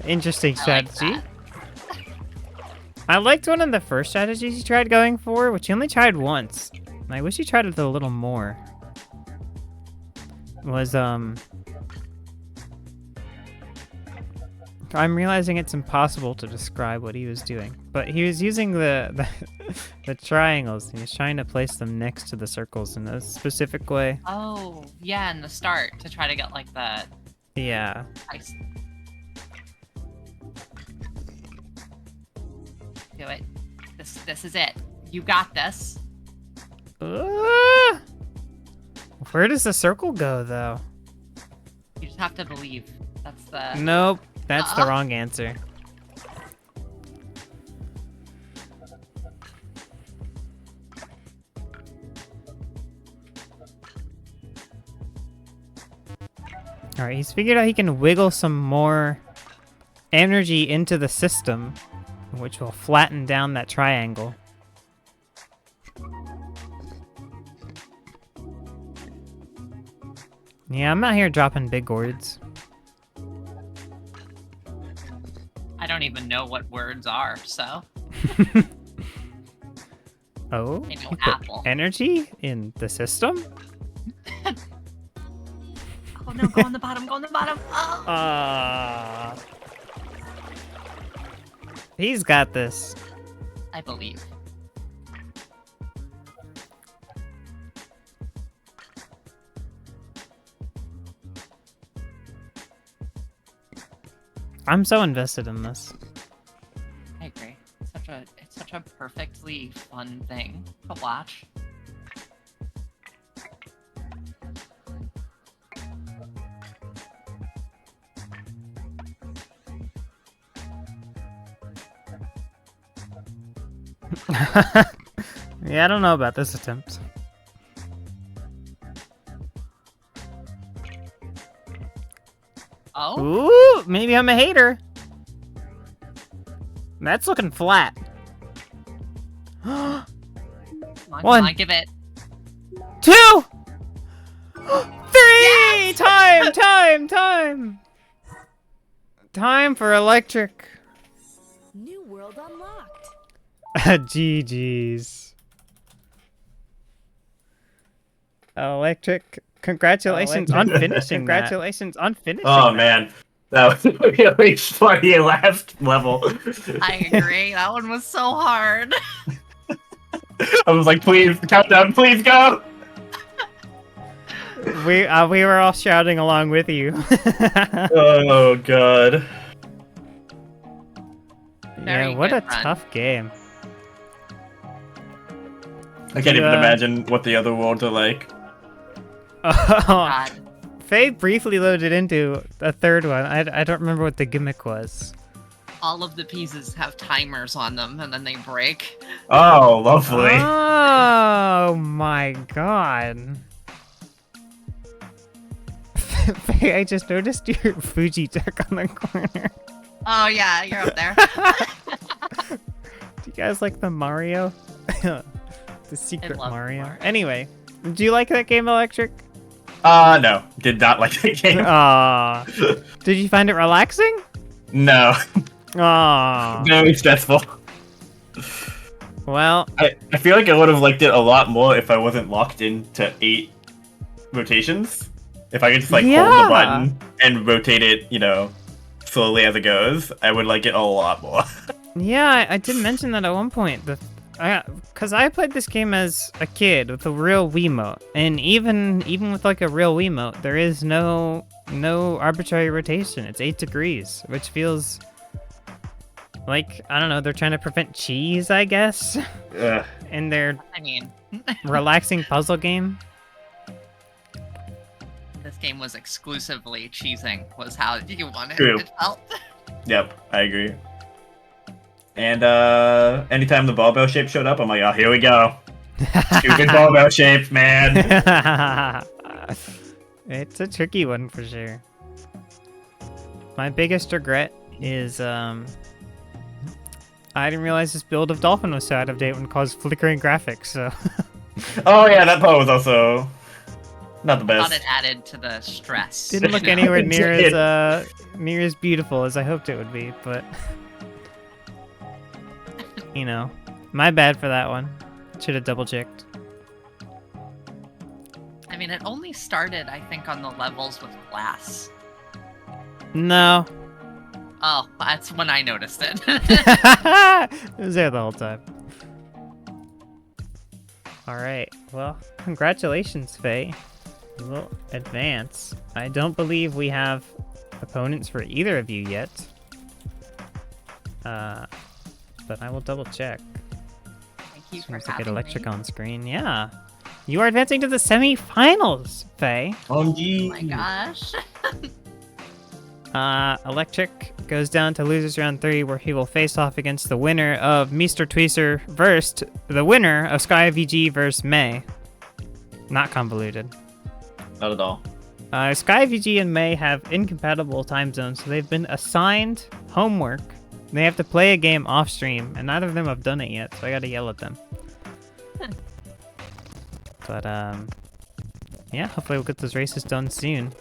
Interesting strategy. Like I liked one of the first strategies he tried going for, which he only tried once. I wish he tried it a little more. I'm realizing it's impossible to describe what he was doing, but he was using the triangles. He was trying to place them next to the circles in a specific way. Oh, yeah, in the start, to try to get, like, the... Yeah. ice. Do it. This is it. You got this. Where does the circle go, though? You just have to believe. That's the... Nope, that's the wrong answer. Alright, he's figured out he can wiggle some more energy into the system, which will flatten down that triangle. Yeah, I'm out here dropping big words. I don't even know what words are, so. Oh, I know you put apple. energy in the system? Oh no, go on the bottom, go on the bottom. Oh. He's got this. I believe. I'm so invested in this. I agree. It's such a perfectly fun thing to watch. Yeah, I don't know about this attempt. Oh? Ooh, maybe I'm a hater. That's looking flat. Come on, One. come on, give it. 2! 3! Yes! Time! Time for electric. New world unlocked. GG's. Electric, congratulations on finishing that. Oh man, that was a really funny last level. I agree. That one was so hard. I was like, please, countdown, please go. We were all shouting along with you. Oh god. Yeah, Very what a good run. tough game. I can't even Yeah. imagine what the other worlds are like. Oh, God. Faye briefly loaded into a third one. I don't remember what the gimmick was. All of the pieces have timers on them, and then they break. Oh, lovely. Oh my god. Faye, I just noticed your Fuji duck on the corner. Oh yeah, you're up there. Do you guys like the Mario? The secret love Mario. Mario. Anyway, do you like that game, Electric? No, did not like the game. Aw. Did you find it relaxing? No, Aw. very stressful. Well, I feel like I would have liked it a lot more if I wasn't locked into 8 rotations. If I could just like hold Yeah. the button and rotate it, you know, slowly as it goes, I would like it a lot more. yeah, I did mention that at one point. Because I played this game as a kid with a real Wiimote, and even with like a real Wiimote, there is no arbitrary rotation. It's 8 degrees, which feels like, I don't know, they're trying to prevent cheese, I guess, Ugh. in their I mean, relaxing puzzle game. this game was exclusively cheesing, was how you wanted True. it felt. Yep, I agree. And anytime the barbell shape showed up, I'm like, oh, here we go. Stupid barbell shape, man. It's a tricky one for sure. My biggest regret is I didn't realize this build of Dolphin was so out of date and caused flickering graphics, so Oh yeah, that part was also not the Thought best. it added to the stress. didn't look you know? anywhere near It as beautiful as I hoped it would be, but you know, my bad for that one. Should have double checked. I mean, it only started, I think, on the levels with glass. No. Oh, that's when I noticed it. It was there the whole time. Alright, well, congratulations, Faye. We'll advance. I don't believe we have opponents for either of you yet. But I will double check. Thank you for Seems like having get Electric me. on screen. Yeah. You are advancing to the semi-finals, Faye. Oh, Oh my gosh. Electric goes down to losers round 3, where he will face off against the winner of Mr. Tweezer versus the winner of Sky VG versus May. Not convoluted. Not at all. SkyVG and May have incompatible time zones, so they've been assigned homework. They have to play a game off stream, and neither of them have done it yet, so I gotta yell at them. But, yeah, hopefully we'll get those races done soon.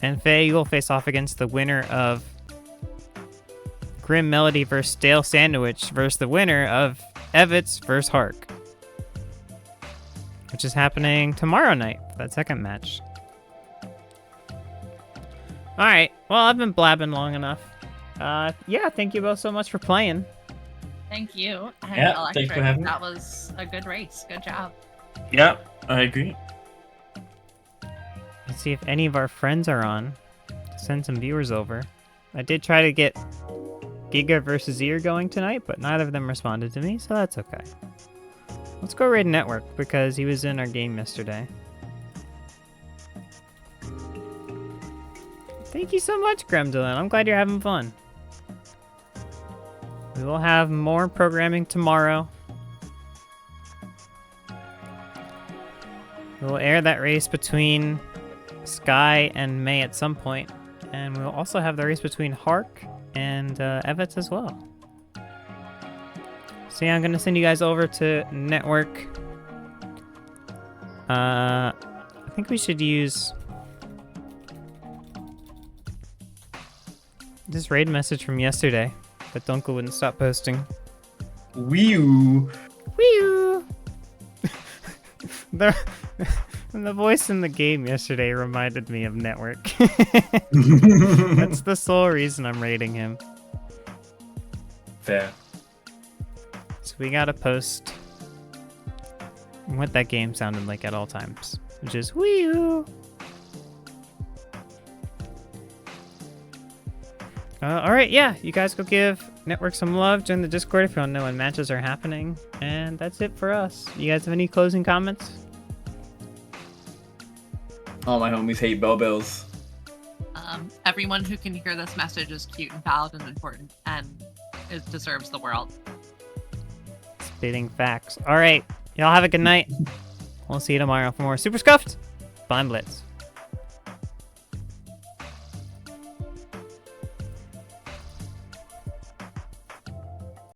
And Faye, you will face off against the winner of Grim Melody versus Stale Sandwich versus the winner of Evitz versus Hark, which is happening tomorrow night for that second match. Alright, well, I've been blabbing long enough. Yeah, thank you both so much for playing. Thank you. And Yeah, Electric, thanks for having me. that was a good race. Good job. Yeah, I agree. Let's see if any of our friends are on. Send some viewers over. I did try to get Giga versus Ear going tonight, but neither of them responded to me, so that's okay. Let's go raid Network, because he was in our game yesterday. Thank you so much, Gremdolin. I'm glad you're having fun. We will have more programming tomorrow. We will air that race between Sky and May at some point, and we'll also have the race between Hark and Evitz as well. So yeah, I'm gonna send you guys over to Network. I think we should use this raid message from yesterday that Dunkel wouldn't stop posting. Wee-oo. Wee-oo! The voice in the game yesterday reminded me of Network. That's the sole reason I'm rating him. Fair. So we gotta post what that game sounded like at all times, which is wee-oo! Alright, yeah, you guys go give Network some love, join the Discord if you want to know when matches are happening, and that's it for us. You guys have any closing comments? All my homies hate Bellbills. Everyone who can hear this message is cute and valid and important, and it deserves the world. Spitting facts. Alright, y'all have a good night. We'll see you tomorrow for more Super Scuffed. I'm BLITZ.